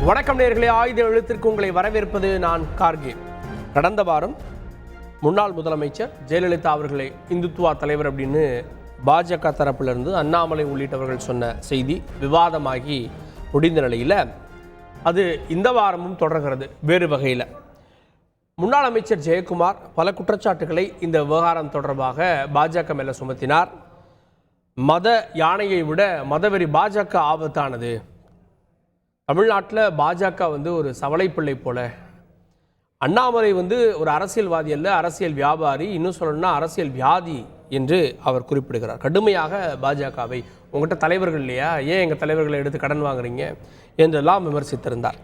வணக்கம் நேயர்களே, ஆயுத எழுத்திற்கு உங்களை வரவேற்பது நான் கார்கே. கடந்த வாரம் முன்னாள் முதலமைச்சர் ஜெயலலிதா அவர்களை இந்துத்துவா தலைவர் அப்படின்னு பாஜக தரப்பிலிருந்து அண்ணாமலை உள்ளிட்டவர்கள் சொன்ன செய்தி விவாதமாகி முடிந்த நிலையில் அது இந்த வாரமும் தொடர்கிறது. வேறு வகையில் முன்னாள் அமைச்சர் ஜெயக்குமார் பல குற்றச்சாட்டுகளை இந்த விவகாரம் தொடர்பாக பாஜக மேலே சுமத்தினார். மத யானையை விட மதவெறி பாஜக ஆபத்தானது. தமிழ்நாட்டில் பாஜக ஒரு சவலைப்பிள்ளை போல, அண்ணாமலை ஒரு அரசியல்வாதி அல்ல, அரசியல் வியாபாரி, இன்னும் சொல்லணும்னா அரசியல் வியாதி என்று அவர் குறிப்பிடுகிறார். கடுமையாக பாஜகவை, உங்கள்கிட்ட தலைவர்கள் இல்லையா, ஏன் எங்கள் தலைவர்களை எடுத்து கடன் வாங்குறீங்க என்றெல்லாம் விமர்சித்திருந்தார்.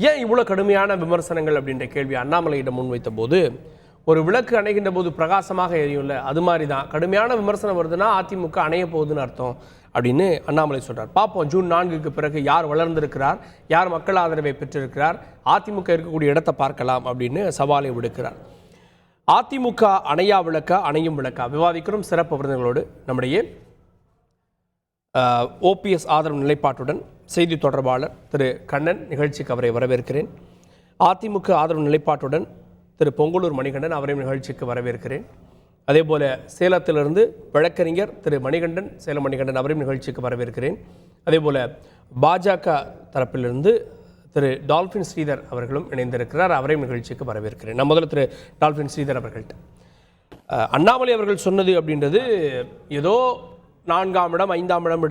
ஏன் இவ்வளோ கடுமையான விமர்சனங்கள் அப்படின்ற கேள்வி அண்ணாமலையிடம் முன்வைத்த போது, ஒரு விளக்கு அணைகின்ற போது பிரகாசமாக எரியும்ல, அது மாதிரி தான் கடுமையான விமர்சனம் வருதுன்னா அதிமுக அணைய போகுதுன்னு அர்த்தம் அப்படின்னு அண்ணாமலை சொல்றார். பார்ப்போம், ஜூன் 4க்கு பிறகு யார் வளர்ந்திருக்கிறார், யார் மக்கள் ஆதரவை பெற்றிருக்கிறார், அதிமுக இருக்கக்கூடிய இடத்தை பார்க்கலாம் அப்படின்னு சவாலை விடுக்கிறார். அதிமுக அணையா விளக்கா அணையும் விளக்கா விவாதிக்கிறோம் சிறப்பு விருந்தினர்களோடு. நம்முடைய ஓபிஎஸ் ஆதரவு நிலைப்பாட்டுடன் செய்தி தொடர்பாளர் திரு கண்ணன், நிகழ்ச்சிக்கு அவரை வரவேற்கிறேன். அதிமுக ஆதரவு நிலைப்பாட்டுடன் திரு பொங்கலூர் மணிகண்டன், அவரையும் நிகழ்ச்சிக்கு வரவேற்கிறேன். அதே போல சேலத்திலிருந்து வழக்கறிஞர் திரு மணிகண்டன், சேலம் மணிகண்டன், அவரையும் நிகழ்ச்சிக்கு வரவேற்கிறேன். அதே போல பாஜக தரப்பிலிருந்து திரு டால்ஃபின் ஸ்ரீதர் அவர்களும் இணைந்திருக்கிறார், அவரையும் நிகழ்ச்சிக்கு வரவேற்கிறேன். நான் முதல்ல திரு டால்ஃபின் ஸ்ரீதர் அவர்கள்ட்ட, அண்ணாமலை அவர்கள் சொன்னது அப்படின்றது ஏதோ 4ஆம் இடம் 5ஆம் இடம்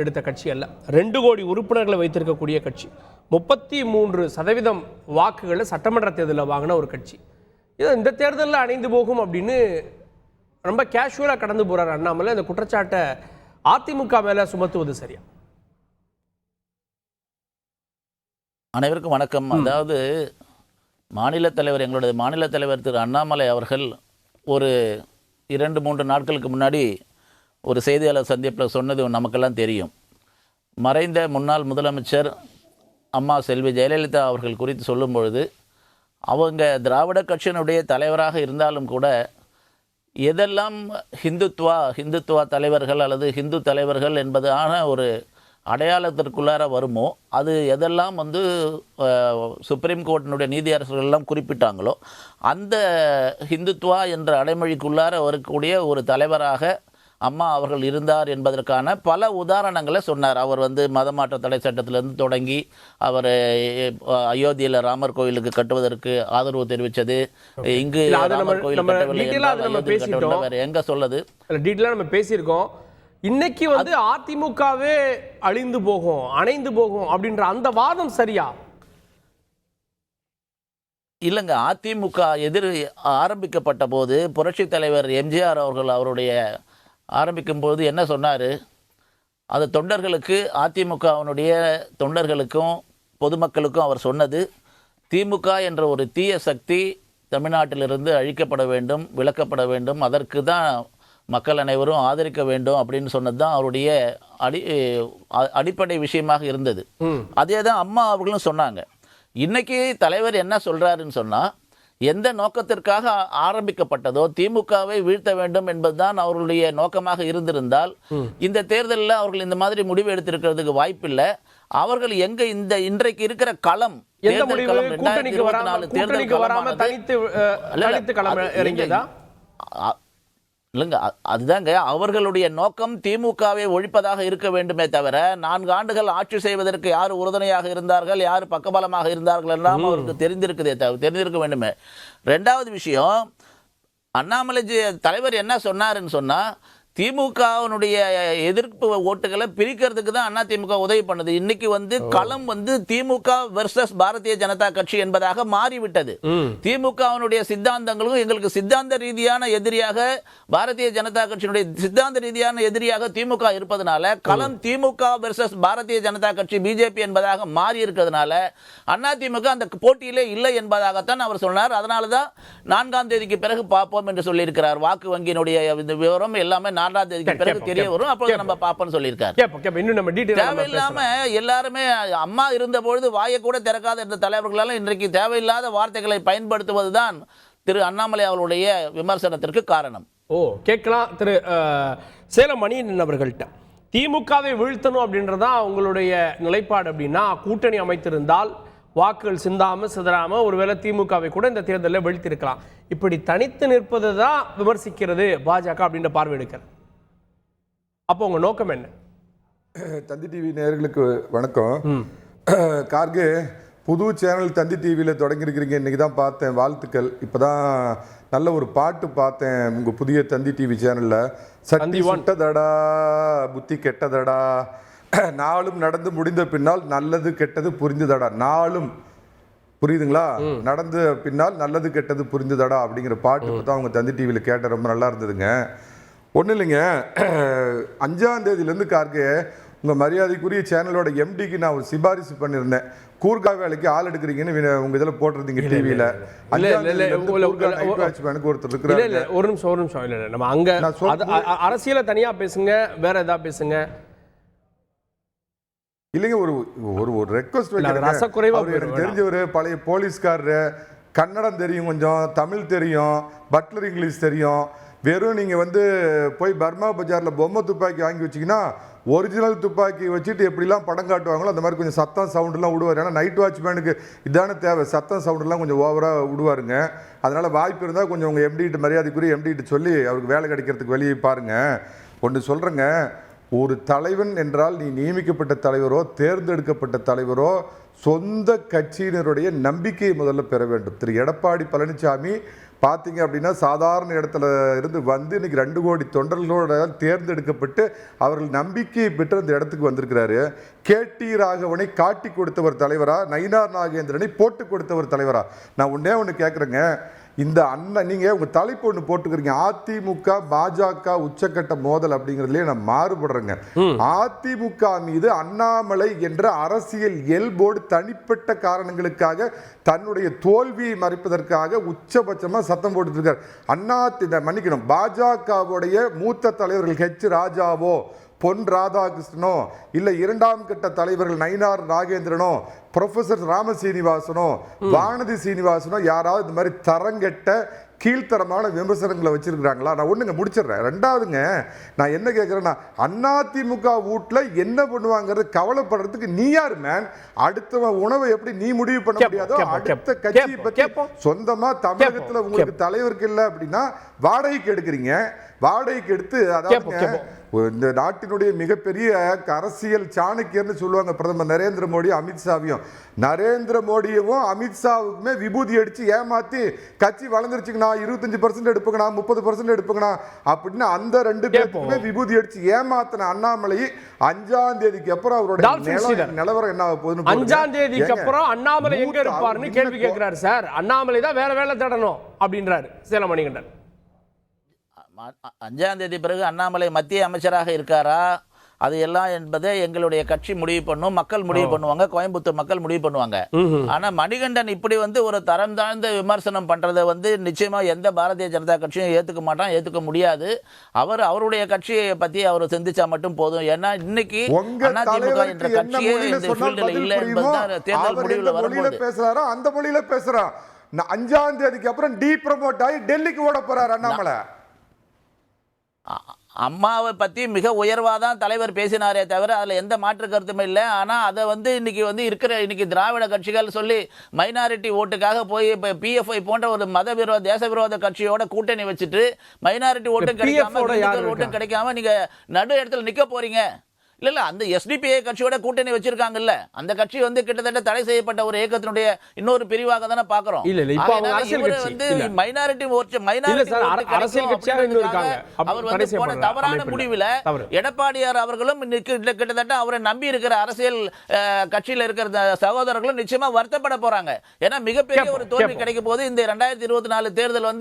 எடுத்த கட்சி அல்ல. 2 கோடி உறுப்பினர்களை வைத்திருக்கக்கூடிய கட்சி, 33% வாக்குகளை சட்டமன்ற தேர்தலில் வாங்கின ஒரு கட்சி. இது இந்த தேர்தலில் அணைந்து போகும் அப்படின்னு ரொம்ப கேஷுவலாக கடந்து போகிறார் அண்ணாமலை. இந்த குற்றச்சாட்டை அதிமுக மேலே சுமத்துவது சரியா? அனைவருக்கும் வணக்கம். அதாவது மாநில தலைவர், எங்களுடைய மாநில தலைவர் திரு அண்ணாமலை அவர்கள் ஒரு 2-3 நாட்களுக்கு முன்னாடி ஒரு செய்தியாளர் சந்திப்பில் சொன்னது நமக்கெல்லாம் தெரியும். மறைந்த முன்னாள் முதலமைச்சர் அம்மா செல்வி ஜெயலலிதா அவர்கள் குறித்து சொல்லும் பொழுது, அவங்க திராவிட கட்சியினுடைய தலைவராக இருந்தாலும் கூட எதெல்லாம் ஹிந்துத்துவா தலைவர்கள் அல்லது ஹிந்து தலைவர்கள் என்பதான ஒரு அடையாளத்திற்குள்ளார வருமோ, அது எதெல்லாம் சுப்ரீம் கோர்ட்டினுடைய நீதியரசர்கள்லாம் குறிப்பிட்டாங்களோ, அந்த ஹிந்துத்துவா என்ற அடைமொழிக்குள்ளார வரக்கூடிய ஒரு தலைவராக அம்மா அவர்கள் இருந்தார் என்பதற்கான பல உதாரணங்களை சொன்னார். அவர் மதமாற்ற தடை சட்டத்திலிருந்து தொடங்கி அவர் அயோத்தியில் ராமர் கோயிலுக்கு கட்டுவதற்கு ஆதரவு தெரிவித்தது, இங்கு ராமர் கோயில் கட்டவில்லை எங்க சொல்லது டீட்டெயிலாக நம்ம பேசியிருக்கோம். இன்னைக்கு அதிமுகவே அழிந்து போகும், அணைந்து போகும் அப்படின்ற அந்த வாதம் சரியா? இல்லைங்க, அதிமுக ஆரம்பிக்கப்பட்ட போது புரட்சி தலைவர் எம்ஜிஆர் அவர்கள் அவருடைய ஆரம்பிக்கும்போது என்ன சொன்னார், அது தொண்டர்களுக்கு, அதிமுகவினுடைய தொண்டர்களுக்கும் பொதுமக்களுக்கும் அவர் சொன்னது, திமுக என்ற ஒரு தீய சக்தி தமிழ்நாட்டிலிருந்து அழிக்கப்பட வேண்டும், விலக்கப்பட வேண்டும், அதற்கு தான் மக்கள் அனைவரும் ஆதரிக்க வேண்டும் அப்படின்னு சொன்னது தான் அவருடைய அடிப்படை விஷயமாக இருந்தது. அதே தான் அம்மா அவர்களும் சொன்னாங்க. இன்னைக்கு தலைவர் என்ன சொல்கிறாருன்னு சொன்னால், எந்த நோக்கத்திற்காக ஆரம்பிக்கப்பட்டதோ திமுகவை வீழ்த்த வேண்டும் என்பதுதான் அவர்களுடைய நோக்கமாக இருந்திருந்தால் இந்த தேர்தலில் அவர்கள் இந்த மாதிரி முடிவு எடுத்திருக்கிறதுக்கு வாய்ப்பில்லை. அவர்கள் எங்க இன்றைக்கு இருக்கிற களம் இல்லைங்க, அதுதாங்க அவர்களுடைய நோக்கம், திமுகவை ஒழிப்பதாக இருக்க வேண்டுமே தவிர 4 ஆண்டுகள் ஆட்சி செய்வதற்கு யார் உறுதுணையாக இருந்தார்கள், யார் பக்கபலமாக இருந்தார்கள் எல்லாம் அவருக்கு தெரிந்திருக்க வேண்டுமே. 2வது விஷயம், அண்ணாமலை தலைவர் என்ன சொன்னாருன்னு சொன்னா, திமுகவினுடைய எதிர்ப்பு ஓட்டுகளை பிரிக்கிறதுக்கு தான் அதிமுக உதவி பண்ணுது. இன்னைக்கு களம் திமுக வெர்சஸ் பாரதிய ஜனதா கட்சி என்பதாக மாறிவிட்டது. திமுகவினுடைய சித்தாந்தங்களும் எங்களுக்கு சித்தாந்த ரீதியான எதிரியாக, பாரதிய ஜனதா கட்சியினுடைய சித்தாந்த ரீதியான எதிரியாக திமுக இருப்பதனால களம் திமுக வெர்சஸ் பாரதிய ஜனதா கட்சி பிஜேபி என்பதாக மாறி இருக்கிறதுனால அதிமுக அந்த போட்டியிலே இல்லை என்பதாகத்தான் அவர் சொன்னார். அதனாலதான் 4ஆம் தேதிக்கு பிறகு பார்ப்போம் என்று சொல்லியிருக்கிறார். வாக்கு வங்கியினுடைய விவரம் எல்லாமே 4ஆம் தேதிக்கு பிறகு தெரிய வரும், அப்போது நம்ம பாப்போம்னு சொல்லியிருக்காரு. தேவையில்லாம எல்லாருமே அம்மா இருந்த பொழுது வாயை கூட திறக்காத இந்த தலைவர்களால் இன்றைக்கு தேவையில்லாத வார்த்தைகளை பயன்படுத்துவதுதான் திரு அண்ணாமலை அவர்களுடைய விமர்சனத்திற்கு காரணம். கேட்கலாம் திரு சேலம் மணியன் அவர்கள்ட்ட. திமுகவை வீழ்த்தணும் அப்படின்றதான் உங்களுடைய நிலைப்பாடு அப்படின்னா, கூட்டணி அமைத்திருந்தால் வாக்குகள் சிந்தாம ஒருவேளை திமுகவை கூட இந்த தேர்தலில் வீழ்த்திருக்கலாம். இப்படி தனித்து நிற்பது தான் விமர்சிக்கிறது பாஜக அப்படின்ற பார்வை எடுக்கிறது. அப்போ உங்க நோக்கம் என்ன? தந்தி டிவி நேயர்களுக்கு வணக்கம். கார்கே, புது சேனல் தந்தி டிவியில் தொடங்கியிருக்கிறீங்க, இன்னைக்கு தான் பார்த்தேன், வாழ்த்துக்கள். இப்போதான் நல்ல ஒரு பாட்டு பார்த்தேன் உங்கள் புதிய தந்தி டிவி சேனலில். சட்டி சுட்டதடா புத்தி கெட்டதடா, நாளும் நடந்து முடிந்த பின்னால் நல்லது கெட்டது புரிந்துதடா. நாளும் புரியுதுங்களா? நடந்த பின்னால் நல்லது கெட்டது புரிந்துதடா அப்படிங்கிற பாட்டு இப்போ தான் அவங்க தந்தி டிவியில் கேட்ட, ரொம்ப நல்லா இருந்ததுங்க. ஒன்றும் இல்லைங்க, 5ஆம் தேதியிலேருந்து கார்கே உங்கள் மரியாதைக்குரிய சேனலோட எம்டிக்கு நான் ஒரு சிபாரிசு பண்ணியிருந்தேன். கூர்கா வேலைக்கு ஆள் எடுக்கிறீங்கன்னு உங்க இதில் போட்டிருந்தீங்க டிவியில். ஒருத்தர் இருக்கிறாரு. ஒரு நிமிஷம் இல்லை, நம்ம அங்கே அரசியலை தனியாக பேசுங்க, வேற ஏதாவது பேசுங்க. இல்லைங்க, ஒரு ஒரு ரெக்வஸ்ட் வைக்கிறேன். எனக்கு தெரிஞ்சவர், பழைய போலீஸ்காரரு, கன்னடம் தெரியும், கொஞ்சம் தமிழ் தெரியும், பட்லர் இங்கிலீஷ் தெரியும். வெறும் நீங்கள் போய் பர்மா பஜாரில் பொம்மை துப்பாக்கி வாங்கி வச்சிங்கன்னா ஒரிஜினல் துப்பாக்கி வச்சுட்டு எப்படிலாம் படம் காட்டுவாங்களோ அந்த மாதிரி கொஞ்சம் சத்தம் சவுண்டெலாம் விடுவார். ஏன்னா நைட் வாட்ச்மேனுக்கு இதான தேவை, சத்தம் சவுண்டெலாம் கொஞ்சம் ஓவராக விடுவாருங்க. அதனால் வாய்ப்பு இருந்தால் கொஞ்சம் உங்கள் எம்டிகிட்ட, மரியாதைக்குரிய எம்டிகிட்ட சொல்லி அவருக்கு வேலை கிடைக்கிறதுக்கு வெளியே பாருங்கள். ஒன்று சொல்கிறேங்க, ஒரு தலைவன் என்றால் நீ நியமிக்கப்பட்ட தலைவரோ தேர்ந்தெடுக்கப்பட்ட தலைவரோ சொந்த கட்சியினருடைய நம்பிக்கையை முதல்ல பெற வேண்டும். திரு எடப்பாடி பழனிசாமி பார்த்தீங்க அப்படின்னா சாதாரண இடத்துல இருந்து இன்னைக்கு 2 கோடி தொண்டர்களோட தேர்ந்தெடுக்கப்பட்டு அவர்கள் நம்பிக்கையை பெற்று அந்த இடத்துக்கு வந்திருக்கிறாரு. KT ராகவனை காட்டி கொடுத்தவர் தலைவரா, நயினார் நாகேந்திரனை போட்டு கொடுத்தவர் தலைவரா? நான் ஒன்று கேட்குறேங்க, இந்த அண்ணன் நீங்கள் உங்கள் தலைப்பு ஒன்று போட்டுக்கிறீங்க, அதிமுக பாஜக உச்சக்கட்ட மோதல் அப்படிங்கிறதுலேயே நான் மாறுபடுறேங்க. அதிமுக மீது அண்ணாமலை என்ற அரசியல் இயல்போடு தனிப்பட்ட காரணங்களுக்காக தன்னுடைய தோல்வியை மறைப்பதற்காக உச்சபட்சமாக சத்தம் போட்டுட்டு இருக்கார். மன்னிக்கணும், பாஜகவுடைய மூத்த தலைவர்கள் H ராஜாவோ, பொன் ராதாகிருஷ்ணனோ, இல்லை 2ஆம் கட்ட தலைவர்கள் நயினார் நாகேந்திரனோ, ப்ரொஃபசர் ராமசீனிவாசனோ, வானதி சீனிவாசனோ யாராவது இந்த மாதிரி தரங்கெட்ட கீழ்த்தரமான விமர்சனங்களை வச்சிருக்கிறாங்களா? நான் ஒண்ணுங்க முடிச்சிடுறேன். 2வதுங்க, நான் என்ன கேட்குறேன்னா, அதிமுக வீட்டில் என்ன பண்ணுவாங்கிறது கவலைப்படுறதுக்கு நீ யார் மேன்? அடுத்த உணவை எப்படி நீ முடிவு பண்ண முடியாதோ அடுத்த கட்சியை பற்றி சொந்தமா தமிழகத்தில் உங்களுக்கு தலைவருக்கு இல்லை அப்படின்னா வாடகைக்கு எடுக்கிறீங்க. வாடகைக்கு எடுத்து, அதாவது இந்த நாட்டினுடைய மிகப்பெரிய அரசியல் சாணக்கியர்னு சொல்லுவாங்க பிரதமர் நரேந்திர மோடி, அமித்ஷாவையும். நரேந்திர மோடியவும் அமித்ஷாவுக்குமே விபூதி அடிச்சு ஏமாத்தி கட்சி வளர்ந்துருச்சுங்கண்ணா, 25% எடுப்புங்கண்ணா, 30% எடுப்புங்கண்ணா அப்படின்னு அந்த 2 பேருக்குமே விபூதி அடிச்சு ஏமாத்தின அண்ணாமலை 5ஆம் தேதிக்கு அப்புறம் அவரோட நிலவரம் என்ன ஆக போகுதுன்னு, 5ஆம் தேதிக்கு அப்புறம் அண்ணாமலை எங்க இருப்பாருன்னு கேள்வி கேட்கிறாரு சார். அண்ணாமலை தான் வேற வேலை தேடணும் அப்படின்றாரு சேலம் மணிகண்டன். 5ஆம் தேதி பிறகு அண்ணாமலை மத்திய அமைச்சராக இருக்காரா, அது எல்லாம் என்பதை எங்களுடைய கட்சி முடிவு பண்ணும், மக்கள் முடிவு பண்ணுவாங்க, கோயம்புத்தூர் மக்கள் முடிவு பண்ணுவாங்க. ஆனா மணிகண்டன் இப்படி ஒரு தரம் தாழ்ந்த விமர்சனம் பண்றதை நிச்சயமா எந்த பாரதிய ஜனதா கட்சியும் ஏத்துக்க மாட்டான், ஏத்துக்க முடியாது. அவருடைய கட்சியை பத்தி அவர் சிந்திச்சா மட்டும் போதும். ஏன்னா இன்னைக்கு அதிமுக என்ற கட்சியே இந்த ஃபீல்டில் இல்லை என்பதுதான் தேர்தல் முடிவுல வரும்போது பேசுறாரோ அந்த மொழியில பேசுறான். 5ஆம் தேதிக்கு அப்புறம் ப்ரமோட் ஆகி டெல்லிக்கு ஓட போறாரு அண்ணாமலை. அம்மாவை பற்றி மிக உயர்வாதான் தலைவர் பேசினாரே தவிர அதில் எந்த மாற்று கருத்துமே இல்லை. ஆனால் அதை இன்னைக்கு திராவிட கட்சிகள் சொல்லி மைனாரிட்டி ஓட்டுக்காக போய் இப்போ PFI போன்ற ஒரு தேச விரோத கட்சியோட கூட்டணி வச்சுட்டு மைனாரிட்டி ஓட்டும் கிடைக்காம ஓட்டும் கிடைக்காம நீங்கள் நடு இடத்துல நிற்க போறீங்க. இல்ல அந்த SDPI கட்சியோட கூட்டணி வச்சிருக்காங்கல்ல, அந்த கட்சி கிட்டத்தட்ட தடை செய்யப்பட்ட ஒரு இயக்கத்தினுடைய இன்னொரு பிரிவாக தானே பாக்குறோம். மைனாரிட்டி அவர் போன தவறான முடிவில் எடப்பாடியார் அவர்களும் கிட்டத்தட்ட அவரை நம்பி இருக்கிற அரசியல் கட்சியில் இருக்கிற சகோதரர்களும் நிச்சயமா வருத்தப்பட போறாங்க. ஏன்னா மிகப்பெரிய ஒரு தோல்வி கிடைக்கும் போது இந்த 2024 தேர்தல்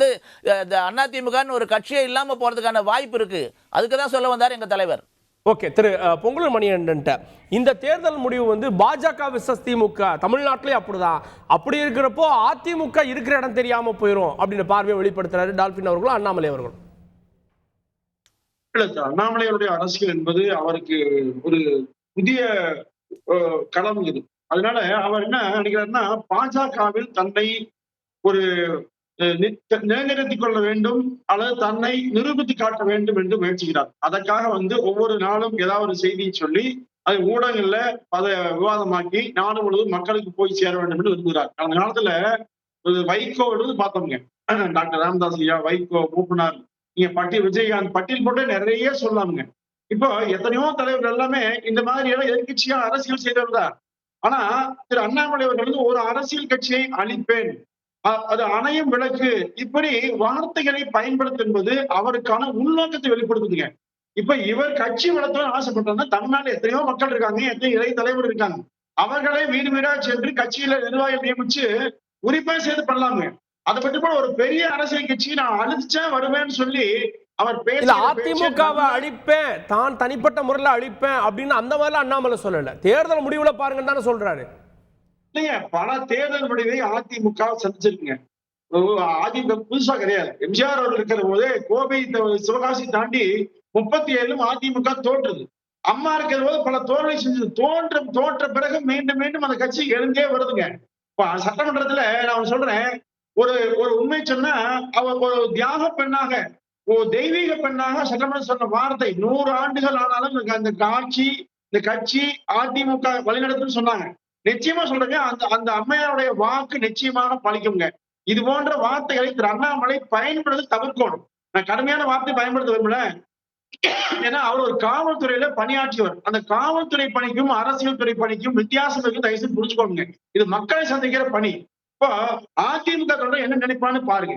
அதிமுக ஒரு கட்சியே இல்லாம போறதுக்கான வாய்ப்பு இருக்கு. அதுக்கு தான் சொல்ல வந்தார் எங்க தலைவர். ஓகே, திரு பொங்கலூர் மணிகண்டன், இந்த தேர்தல் முடிவு பாஜக விசஸ் திமுக தமிழ்நாட்டிலே அப்படிதான். அப்படி இருக்கிறப்போ அதிமுக இருக்கிற இடம் தெரியாம போயிடும் அப்படின்னு பார்வையை வெளிப்படுத்துறாரு டால்பின் அவர்களும் அண்ணாமலை அவர்களும். அண்ணாமலையுடைய அரசியல் என்பது அவருக்கு ஒரு புதிய களம் இது. அதனால அவர் என்ன நினைக்கிறாருன்னா, பாஜகவில் தன்னை ஒரு நிலைநிறுத்திக் கொள்ள வேண்டும் அல்லது தன்னை நிரூபித்து காட்ட வேண்டும் என்று முயற்சிக்கிறார். அதற்காக ஒவ்வொரு நாளும் ஏதாவது ஒரு செய்தியை சொல்லி அது ஊடகங்கள்ல அதை விவாதமாக்கி நாடு முழுவதும் மக்களுக்கு போய் சேர வேண்டும் என்று விரும்புகிறார். அந்த காலத்துல வைகோ பார்த்தோம்ங்க, டாக்டர் ராமதாஸ் ஐயா, வைகோ, மூப்பனார், நீங்க விஜயகாந்த் பட்டியல் போட்டு நிறைய சொல்லாமுங்க. இப்போ எத்தனையோ தலைவர்கள் எல்லாமே இந்த மாதிரி எல்லாம் எதிர்கட்சியா அரசியல் செய்தவர்தான். ஆனா திரு அண்ணாமலை அவர்கள் ஒரு அரசியல் கட்சியை அழிப்பேன், அது அணையும் விளக்கு, இப்படி வார்த்தைகளை பயன்படுத்துவது அவருக்கான உள்நோக்கத்தை வெளிப்படுத்துதுங்க. இப்ப இவர் கட்சி வளர்த்தோன்னு ஆசைப்பட்டோம்னா தமிழ்நாட்டில் எத்தனையோ மக்கள் இருக்காங்க, எத்தனையோ இளைய தலைவர் இருக்காங்க. அவர்களே வீடு வீடா சென்று கட்சியில நிர்வாகம் நியமிச்சு உரிமை செய்து பண்ணலாங்க. அதை பற்றி கூட ஒரு பெரிய அரசியல் கட்சி நான் அழிச்சேன் வருவேன்னு சொல்லி அவர் பேச அதிமுகவை அழிப்பேன், தான் தனிப்பட்ட முறையில் அழிப்பேன் அப்படின்னு அந்த மாதிரிலாம் அண்ணாமலை சொல்லல. தேர்தல் முடிவுல பாருங்கன்னு தானே சொல்றாரு. இல்லைங்க, பல தேர்தல் முடிவை அதிமுக சந்திச்சிருக்குங்க. அதிமுக புதுசா கிடையாது. எம்ஜிஆர் அவர்கள் இருக்கிற போதே கோவை சிவகாசி தாண்டி 37 அதிமுக தோற்றுது. அம்மா இருக்கிற போது பல தோல்வி செஞ்சது. தோற்ற பிறகு மீண்டும் மீண்டும் அந்த கட்சி எழுந்தே வருதுங்க. இப்ப சட்டமன்றத்துல நான் சொல்றேன், ஒரு உண்மை சொன்னா அவர் ஒரு தியாக பெண்ணாக, ஒரு தெய்வீக பெண்ணாக சட்டமன்றம் சொன்ன வார்த்தை 100 ஆண்டுகள் ஆனாலும் அந்த இந்த கட்சி அதிமுக வழிநடத்துன்னு சொன்னாங்க. நிச்சயமா சொல்றேங்க, அந்த அம்மையாருடைய வாக்கு நிச்சயமாக பலிக்குங்க. இது போன்ற வார்த்தைகளை திரு அண்ணாமலை பயன்படுத்த தவிர்க்கணும். நான் கடுமையான வார்த்தை பயன்படுத்த விரும்பல. ஏன்னா அவர் ஒரு காவல்துறையில பணியாற்றியவர். அந்த காவல்துறை பணிக்கும் அரசியல் துறை பணிக்கும் வித்தியாசம் இருக்கு, தயவுசெய்து புரிஞ்சுக்கோங்க. இது மக்களை சந்திக்கிற பணி. இப்போ அதிமுக தொண்டர் என்ன நினைப்பான்னு பாருங்க.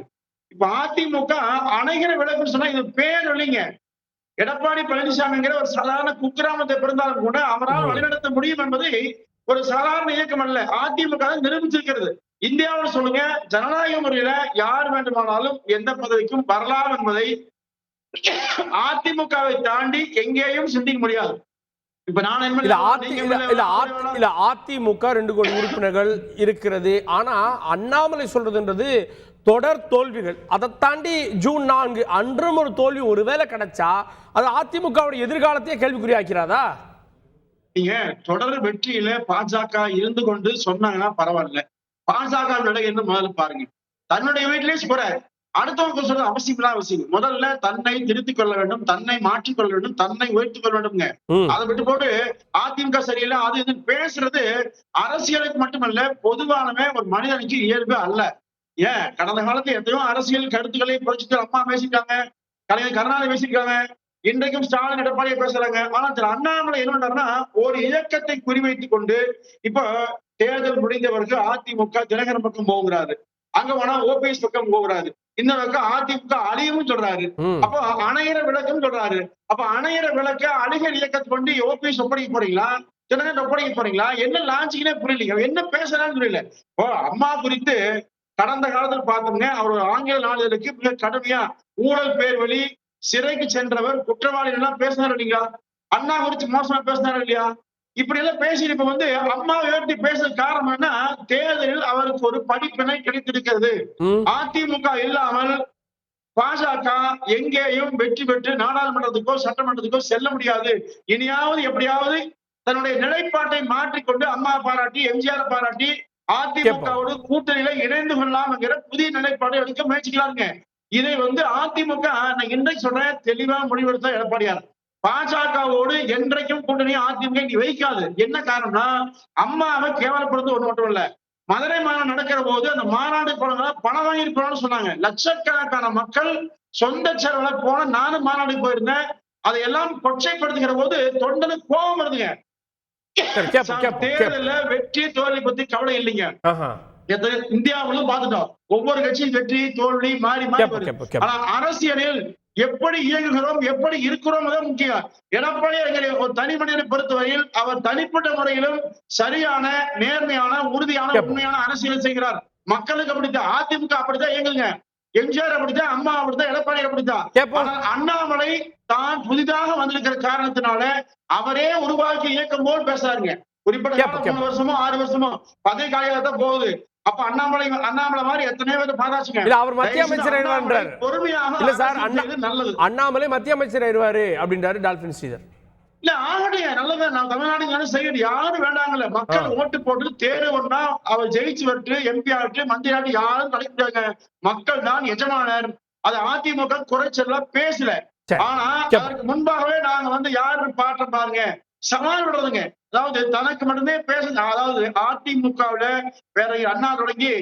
இப்ப அதிமுக அணைகிற விளக்குன்னு சொன்னா இது பேர் இல்லைங்க. எடப்பாடி பழனிசாமிங்கிற ஒரு சாதாரண குக்கிராமத்தை பிறந்தாலும் கூட அவரால் வழிநடத்த முடியும் என்பதை ஒரு சாதாரண இயக்கம் அல்ல, அதிமுக நிரூபிச்சிருக்கிறது. இந்தியாவில் சொல்லுங்க, ஜனநாயக முறையில யார் வேண்டுமானாலும் எந்த பதவிக்கும் வரலாம் என்பதை அதிமுகவை தாண்டி எங்கேயும் சிந்திக்க முடியாது. இப்ப நான் அதிமுக 2 கோடி உறுப்பினர்கள் இருக்கிறது. ஆனா அண்ணாமலை சொல்றதுன்றது தொடர் தோல்விகள். அதை தாண்டி ஜூன் 4 அன்றும் ஒரு தோல்வி ஒருவேளை கிடைச்சா அது அதிமுகவுடைய எதிர்காலத்தையே கேள்விக்குறியாக்கிறாதா? நீங்க தொடர் வெற்றியில பாஜக இருந்து கொண்டு சொன்னாங்கன்னா பரவாயில்ல. பாஜக நிலை என்ன முதல்ல பாருங்க. தன்னுடைய வீட்டிலேயே போறாரு, அடுத்தவங்க சொல்றது அவசியம். முதல்ல தன்னை திருத்திக் கொள்ள வேண்டும், தன்னை மாற்றிக்கொள்ள வேண்டும், தன்னை உயர்த்திக் கொள்ள வேண்டும்ங்க. அதை விட்டு போட்டு அதிமுக சரியில்லை அது இதுன்னு பேசுறது அரசியலுக்கு மட்டுமல்ல, பொதுவானவே ஒரு மனிதனுக்கு இயல்பு அல்ல. ஏன் கடந்த காலத்துல எத்தனையோ அரசியல் கருத்துக்களை புரட்சித்து அம்மா பேசிட்டாங்க, கலைஞர் கருணாநிதி பேசியிருக்காங்க, இன்றைக்கும் ஸ்டாலின் எடப்பாடியை பேசுறாங்க. ஆனா திரு அண்ணாமலை என்ன பண்றாருன்னா ஒரு இயக்கத்தை குறிவைத்துக் கொண்டு இப்போ தேர்தல் முடிந்தவருக்கு அதிமுக தினகரன் பக்கம் போகிறாரு, அங்க போனா ஓபிஎஸ் பக்கம் போகிறாரு, இந்த பக்கம் அதிமுக அழியும் சொல்றாரு, அப்போ அணையிற விளக்குன்னு சொல்றாரு. அப்ப அணையிற விளக்க அழிகர் இயக்கத்தை கொண்டு ஓபிஎஸ் ஒப்படைக்க போறீங்களா, தினகரன் ஒப்படைக்க போறீங்களா? என்ன லாஞ்சிக்கனே புரியலீங்க, என்ன பேசுறான்னு புரியல. இப்போ அம்மா குறித்து கடந்த காலத்தில் பார்த்தோம்ங்க, அவர் ஆங்கில நாளிதழுக்கு மிக கடுமையா ஊழல் பேர் வழி சிறைக்கு சென்றவர் குற்றவாளிகள் எல்லாம் பேசினார் இல்லைங்களா? அண்ணா குறித்து மோசமா பேசினார் இல்லையா? இப்படி எல்லாம் பேசி இப்ப அம்மா உயர்த்தி பேசுற காரணம் என்ன? தேர்தலில் அவருக்கு ஒரு படிப்பினை கிடைத்திருக்கிறது. அதிமுக இல்லாமல் பாஜக எங்கேயும் வெற்றி பெற்று நாடாளுமன்றத்துக்கோ சட்டமன்றத்துக்கோ செல்ல முடியாது. இனியாவது எப்படியாவது தன்னுடைய நிலைப்பாட்டை மாற்றிக்கொண்டு அம்மா பாராட்டி எம்ஜிஆர் பாராட்டி அதிமுகவோடு கூட்டணியில இணைந்து கொள்ளலாம் என்கிற புதிய நிலைப்பாடு எடுக்க முயற்சிக்கிறாங்க. இதை அதிமுக நான் இன்றைக்கு சொல்றேன், தெளிவா முடிவெடுத்த எடப்பாடியார் பாஜகவோடு என்றைக்கும் கூட்டணி அதிமுக இங்க வைக்காது. என்ன காரணம்னா அம்மாவை கேவலப்படுத்த ஒண்ணு மட்டும் இல்ல, மதுரை மாநாடு நடக்கிற போது அந்த மாநாடு போனவங்க பணம் வாங்கியிருக்கணும்னு சொன்னாங்க. லட்சக்கணக்கான மக்கள் சொந்த செலவுல போன, நானும் மாநாடுக்கு போயிருந்தேன். அதையெல்லாம் கொச்சைப்படுத்துகிற போது தொண்டனுக்கு கோபம் வருதுங்க. தேர்தல வெற்றி தோல்வி பத்தி கவலை இல்லைங்க. இந்தியாவிலும் பார்த்துட்டோம், ஒவ்வொரு கட்சியும் வெற்றி தோல்வி மாறி மாறி வருது. ஆனா அரசியலில் எப்படி இயங்குகிறோம் எப்படி இருக்கிறோம் முக்கியம். எடப்பாடி ஒரு தனி மனிதனை பொறுத்தவரையில் அவர் தனிப்பட்ட முறையிலும் சரியான நேர்மையான உறுதியான உண்மையான அரசியல் செய்கிறார். மக்களுக்கு அப்படித்தான், அதிமுக அப்படித்தான் இயங்குங்க, எம்ஜிஆர் அப்படித்தான், அம்மா அப்படித்தான், எடப்பாடி அப்படித்தான். அண்ணாமலை தான் புதிதாக வந்திருக்கிற காரணத்தினால அவரே உருவாக்கி இயக்கம் போல் பேசுறாருங்க. குறிப்பிட்ட 3 வருஷமோ 6 வருஷமோ பதவி காலியாக போகுது. அப்ப அண்ணாமலை மாதிரி எத்தனையோ பேர் பாராட்டுங்க. அவர் மத்திய அமைச்சர் ஆயிடுவார். பொறுமையாக இல்ல சார், அண்ணாமலை மத்திய அமைச்சர் ஆயிடுவாரு அப்படின்றாரு டால்பின் ஸ்ரீதர். இல்ல ஆகட்டும், நல்லதா நான் தமிழ்நாடு செய்யணும், யாரும் வேண்டாங்கல்ல. மக்கள் ஓட்டு போட்டு தேர்வு ஒண்ணா அவர் ஜெயிச்சு வரட்டு, எம்பி ஆகட்டு, மந்திரி ஆகட்டு, யாரும் கிடைக்கிறாங்க. மக்கள் தான் எஜமானர். அது அதிமுக குறைச்செல்லாம் பேசல. ஆனா அதற்கு முன்பாகவே நாங்க யாரு பாட்ட பாருங்க, சவால் விடுறதுங்க. அதாவது தனக்கு மட்டுமே பேசுங்க. அதாவது அதிமுகவுல வேற அண்ணா தொடங்கி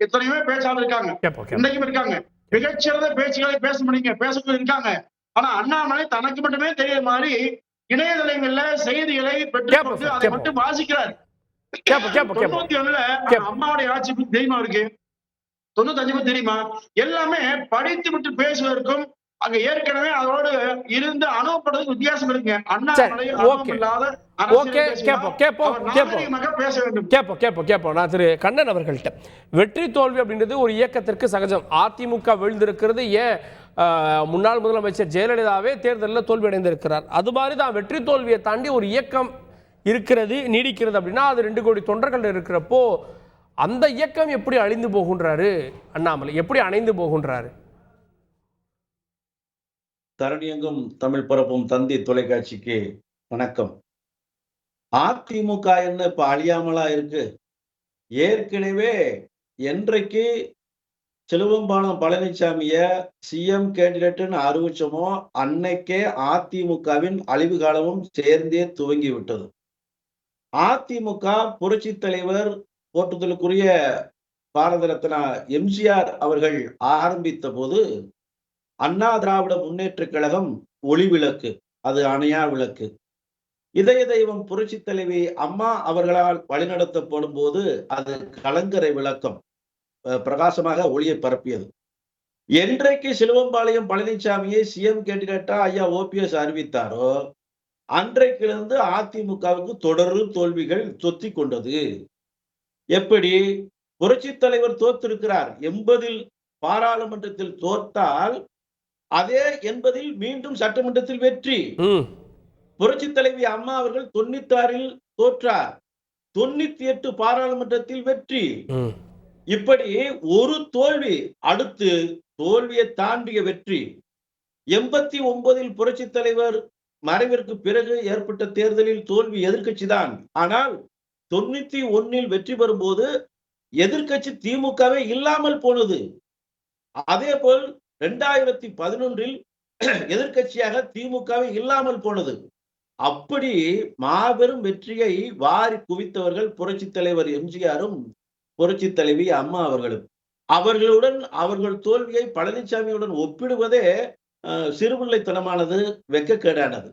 எத்தனையோ பேச்சாளர் இருக்காங்க, இன்னைக்கும் இருக்காங்க. மிகச்சிறந்த பேச்சுகளை பேசக்கூடிய இருக்காங்க. ஆனா அண்ணாமலை தனக்கு மட்டுமே தெரிய மாதிரி இணையதளங்கள்ல செய்திகளை பெற்றுக்கொண்டு அதை மட்டும் வாசிக்கிறார். 91ல அம்மாவுடைய ஆட்சி தெரியுமா இருக்கு, 95 தெரியுமா? எல்லாமே படித்து விட்டு பேசுவதற்கும் அங்க ஏற்கனவே அதோடு இருந்து அனுபவப்படுறதுக்கு வித்தியாசம் இருக்குங்க. அண்ணாமலை அனுபவம் இல்லாத பேச வேண்டும். கேட்போம். நான் திரு கண்ணன் அவர்கள்ட்ட, வெற்றி தோல்வி அப்படின்றது ஒரு இயக்கத்திற்கு சகஜம். அதிமுக வீழ்ந்திருக்கிறது, ஏன் முன்னாள் முதலமைச்சர் ஜெயலலிதாவே தேர்தலில் தோல்வி அடைந்திருக்கிறார். அது மாதிரி தான் வெற்றி தோல்வியை தாண்டி ஒரு இயக்கம் இருக்கிறது, நீடிக்கிறது அப்படின்னா அது 2 கோடி தொண்டர்கள் இருக்கிறப்போ அந்த இயக்கம் எப்படி அழிந்து போகின்றாரு அண்ணாமலை, எப்படி அணைந்து போகின்றாரு? தரணியங்கும் தமிழ் பரப்பும் தந்தி தொலைக்காட்சிக்கு வணக்கம். அதிமுக என்ன இப்ப அழியாமலா இருக்கு? ஏற்கனவே என்றைக்கு சிலுவம்பாலம் பழனிசாமிய சிஎம் கேண்டிடேட்னு அறிவிச்சோமோ அன்னைக்கே அதிமுகவின் அழிவு காலமும் சேர்ந்தே துவங்கி விட்டது. அதிமுக புரட்சி தலைவர் போற்றுதலுக்குரிய பாரத ரத்னா எம்ஜிஆர் அவர்கள் ஆரம்பித்த போது அண்ணா திராவிட முன்னேற்ற கழகம் ஒளி விளக்கு, அது அணையா விளக்கு. இதய தெய்வம் புரட்சி தலைவி அம்மா அவர்களால் வழிநடத்தப்படும் போது அது கலங்கரை விளக்கம், பிரகாசமாக ஒளியை பரப்பியது. என்றைக்கு சிலுவம்பாளையம் பழனிசாமியை சிஎம் கேண்டிடேட்டா ஐயா ஓபிஎஸ் அறிவித்தாரோ அன்றைக்கிலிருந்து அதிமுகவுக்கு தொடர் தோல்விகள் தொத்தி கொண்டது. எப்படி? புரட்சி தலைவர் தோற்றிருக்கிறார். 80 பாராளுமன்றத்தில் தோற்றால் அதே 80 மீண்டும் சட்டமன்றத்தில் வெற்றி. புரட்சி தலைவி அம்மா அவர்கள் 96 தோற்றார், 98 பாராளுமன்றத்தில் வெற்றி. இப்படி ஒரு தோல்வி அடுத்து தோல்வியை தாண்டிய வெற்றி. 89 புரட்சி தலைவர் மறைவிற்கு பிறகு ஏற்பட்ட தேர்தலில் தோல்வி எதிர்க்கட்சி தான். ஆனால் 91 வெற்றி பெறும்போது எதிர்க்கட்சி திமுகவே இல்லாமல் போனது. அதே போல் 2011 எதிர்க்கட்சியாக திமுகவே இல்லாமல் போனது. அப்படி மாபெரும் வெற்றியை வாரி குவித்தவர்கள் புரட்சி தலைவர் எம்ஜிஆரும் புரட்சி தலைவி அம்மா அவர்களும். அவர்களுடன் அவர்கள் தோல்வியை பழனிசாமியுடன் ஒப்பிடுவதே சிறுபிள்ளைத்தனமானது, வெட்கக்கேடானது.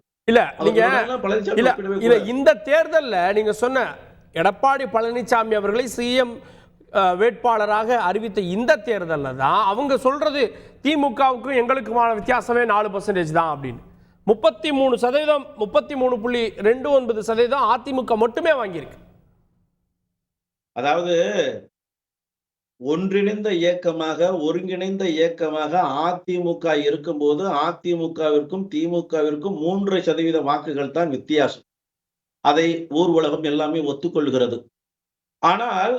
இந்த தேர்தல்ல நீங்க சொன்ன எடப்பாடி பழனிசாமி அவர்களை சிஎம் வேட்பாளராக அறிவித்த இந்த தேர்தலில் தான் அவங்க சொல்றது திமுகவுக்கும் எங்களுக்குமான வித்தியாசமே 4% தான் அப்படின்னு. 33%, 33.29% அதிமுக மட்டுமே வாங்கியிருக்கு. அதாவது ஒன்றிணைந்த இயக்கமாக, ஒருங்கிணைந்த இயக்கமாக அதிமுக இருக்கும்போது அதிமுகவிற்கும் திமுகவிற்கும் 3% வாக்குகள் தான் வித்தியாசம். அதை ஊர் உலகம் எல்லாமே ஒத்துக்கொள்கிறது. ஆனால்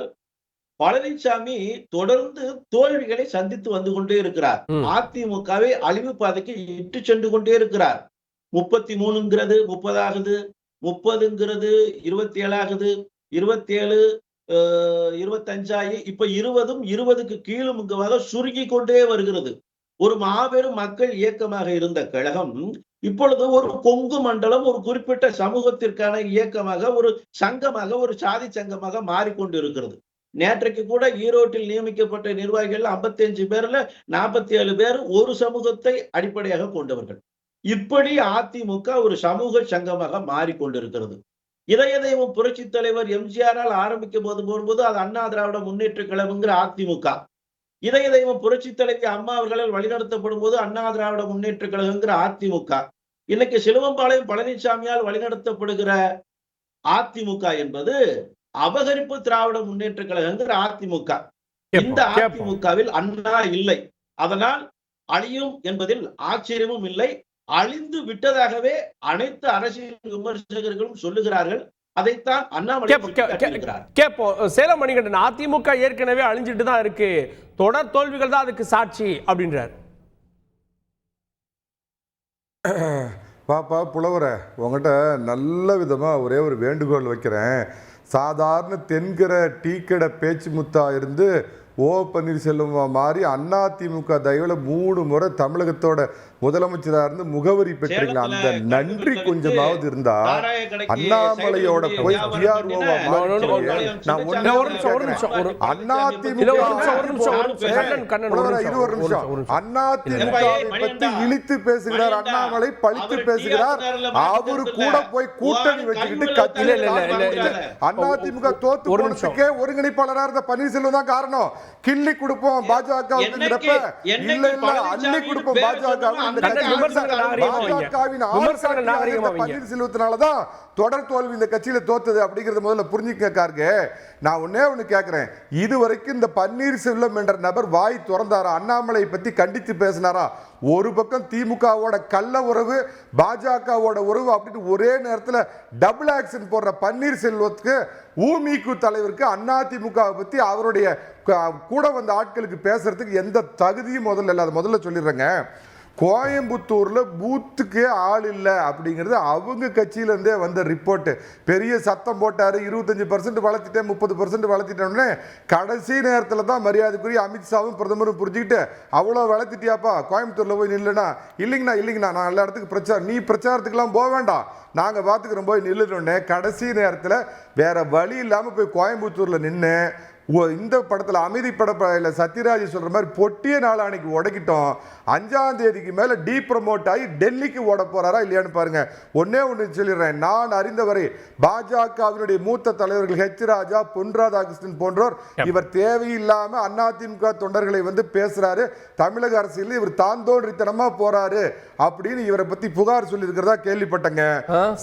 பழனிசாமி தொடர்ந்து தோல்விகளை சந்தித்து வந்து கொண்டே இருக்கிறார். அதிமுகவை அழிவு பாதைக்கு இட்டு சென்று கொண்டே இருக்கிறார். 33ங்கிறது 30 ஆகுது, 30ங்கிறது 27 ஆகுது, 27 25 ஆகி இப்ப 20ம் 20க்கு கீழுமாக சுருங்கி கொண்டே வருகிறது. ஒரு மாபெரும் மக்கள் இயக்கமாக இருந்த கழகம் இப்பொழுது ஒரு கொங்கு மண்டலம், ஒரு குறிப்பிட்ட சமூகத்திற்கான இயக்கமாக, ஒரு சங்கமாக, ஒரு சாதி சங்கமாக மாறிக்கொண்டு இருக்கிறது. நேற்றைக்கு கூட ஈரோட்டில் நியமிக்கப்பட்ட நிர்வாகிகள் 55 பேர்ல 47 பேர் ஒரு சமூகத்தை அடிப்படையாக கொண்டவர்கள். இப்படி அதிமுக ஒரு சமூக சங்கமாக மாறிக்கொண்டிருக்கிறது. இதய தெய்வம் புரட்சி தலைவர் எம்ஜிஆரால் ஆரம்பிக்கும் போது அது அண்ணா திராவிட முன்னேற்ற கழகம்ங்கிற அதிமுக. இதய தெய்வம் புரட்சி தலைவி அம்மா அவர்களால் வழிநடத்தப்படும் போது அண்ணா திராவிட முன்னேற்ற கழகம்ங்கிற அதிமுக. இன்னைக்கு சிலுவம்பாளையம் பழனிசாமியால் வழிநடத்தப்படுகிற அதிமுக என்பது அபகரிப்பு திராவிட முன்னேற்ற கழகங்கிற அதிமுக. இந்த அதிமுகவில் அண்ணா இல்லை. அதனால் அழியும் என்பதில் ஆச்சரியமும் இல்லை. அழிந்து விட்டதாகவே அனைத்து அரசியல் விமர்சகர்களும் சொல்லுகிறார்கள். அதைத்தான் அண்ணாமலை கேட்போம். சேலம் மணிகண்டன், அதிமுக ஏற்கனவே அழிஞ்சிட்டு தான் இருக்கு, தொடர் தோல்விகள் தான் அதுக்கு சாட்சி அப்படின்றார். பாப்பா புலவரை உங்கள்கிட்ட நல்ல விதமாக ஒரே ஒரு வேண்டுகோள் வைக்கிறேன். சாதாரண தென்கிற டீக்கடை பேச்சு முத்தா இருந்து ஓ பன்னீர்செல்வம் மாறி அதிமுக தயவுல 3 முறை தமிழகத்தோட முதலமைச்சராக இருந்து முகவரி பெற்றீங்களா? அந்த நன்றி கொஞ்சமாவது இருந்தா அண்ணாமலையோட போய் டிஆர்ஓவா பத்தி இழித்து பேசுகிறார் அண்ணாமலை, பழித்து பேசுகிறார். அவரு கூட போய் கூட்டணி வச்சுக்கிட்டு அதிமுக தோத்து போனதுக்கே ஒருங்கிணைப்பாளராக இருந்த பன்னீர்செல்வம் தான் காரணம். கிள்ளி கொடுப்போம் பாஜக இல்ல இல்ல அள்ளி கொடுப்போம் பாஜக. பன்னீர்செல்வத்தினாலதான் தொடர் தோல்வி இந்த கட்சியில தோத்தது அப்படிங்கறத முதல்ல புரிஞ்சுக்க கார்கே. நான் ஒன்னே ஒண்ணு கேட்கிறேன், இதுவரைக்கும் இந்த பன்னீர்செல்வம் என்ற நபர் வாய் திறந்தாரா? அண்ணாமலை பத்தி கண்டித்து பேசினாரா? ஒரு பக்கம் திமுகவோட கள்ள உறவு, பாஜகவோட உறவு அப்படின்னு ஒரே நேரத்தில் டபுள் ஆக்ஷன் போடுற பன்னீர்செல்வத்துக்கு ஊமிக்கு தலைவருக்கு அதிமுக பத்தி அவருடைய கூட வந்த ஆட்களுக்கு பேசுறதுக்கு எந்த தகுதியும் முதல்ல இல்லை. அதை முதல்ல சொல்லிடுறேங்க. கோயம்புத்தூர்ல பூத்துக்கே ஆள் இல்லை அப்படிங்கிறது அவங்க கட்சியிலேருந்தே வந்த ரிப்போர்ட். பெரிய சத்தம் போட்டாரு, 25% வளர்த்திட்டேன் 30% வளர்த்திட்டோம்னு. கடைசி நேரத்தில் தான் மரியாதைக்குரிய அமித்ஷாவும் பிரதமரும் புரிஞ்சுக்கிட்டு அவ்வளோ வளர்த்திட்டியாப்பா கோயம்புத்தூர்ல போய் நில்லுனா, இல்லைங்கண்ணா நான் எல்லா இடத்துக்கு நீ பிரச்சாரத்துக்கெல்லாம் போக வேண்டாம், நாங்கள் பார்த்துக்கிறோம் போய் நில்லுனோடனே கடைசி நேரத்தில் வேற வழி இல்லாமல் போய் கோயம்புத்தூர்ல நின்று இந்த படத்தில் அமைதி படத்தில் சத்யராஜ் சொல்ற மாதிரி பொட்டிய நாளானைக்கு உடைக்கிட்டோம். 5ஆம் தேதிக்கு மேல டீ ப்ரமோட் ஆகி டெல்லிக்கு ஓட போறாரா இல்லையான்னு பாருங்க. ஒன்னே ஒன்று சொல்லிடுறேன், நான் அறிந்தவரை பாஜகவினுடைய மூத்த தலைவர்கள் ஹெச் ராஜா, பொன் ராதாகிருஷ்ணன் போன்றோர் இவர் தேவையில்லாம அதிமுக தொண்டர்களை வந்து பேசுறாரு, தமிழக அரசியல் இவர் தாந்தோன்றித்தனமா போறாரு அப்படின்னு இவரை பத்தி புகார் சொல்லி இருக்கிறதா கேள்விப்பட்டங்க.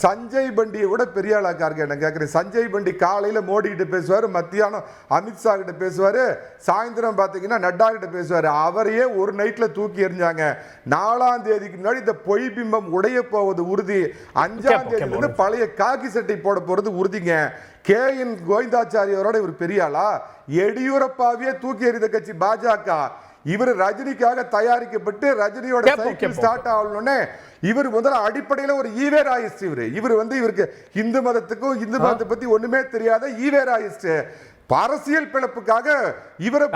சஞ்சய் பண்டியை விட பெரிய ஆளாக்காருங்க. என்ன கேட்கிறேன், சஞ்சய் பண்டி காலையில மோடி கிட்ட பேசுவாரு, மத்தியானம் அமித்ஷா கிட்ட பேசுவாரு, சாயந்தரம் பாத்தீங்கன்னா நட்டா கிட்ட பேசுவாரு. அவரையே ஒரு நைட்ல தூக்கி எறிஞ்சாங்க. 4ஆம் தேதிக்கு முன்னாடி இந்த பொய் பிம்பம் உடைய போவது உறுதி. 5ஆம் தேதியிலிருந்து பழைய காக்கி சட்டை போட போறது உறுதிங்க. KN கோவிந்தாச்சாரியோட இவர் பெரிய ஆளா? எடியூரப்பாவே தூக்கி எறிந்த கட்சி பாஜக. இவர் ரஜினிக்காக தயாரிக்கப்பட்டு ரஜினியோட சைக்கிள் ஸ்டார்ட் ஆகணும்னு இவர் முதல்ல அடிப்படையில் ஒரு ஈவேராயிஸ்ட். இவர் வந்து இவருக்கு இந்து மதத்துக்கும் இந்து மதத்தை பத்தி ஒண்ணுமே தெரியாத ஈவேராயிஸ்ட். அரசியல் பிளப்புக்காக இவரை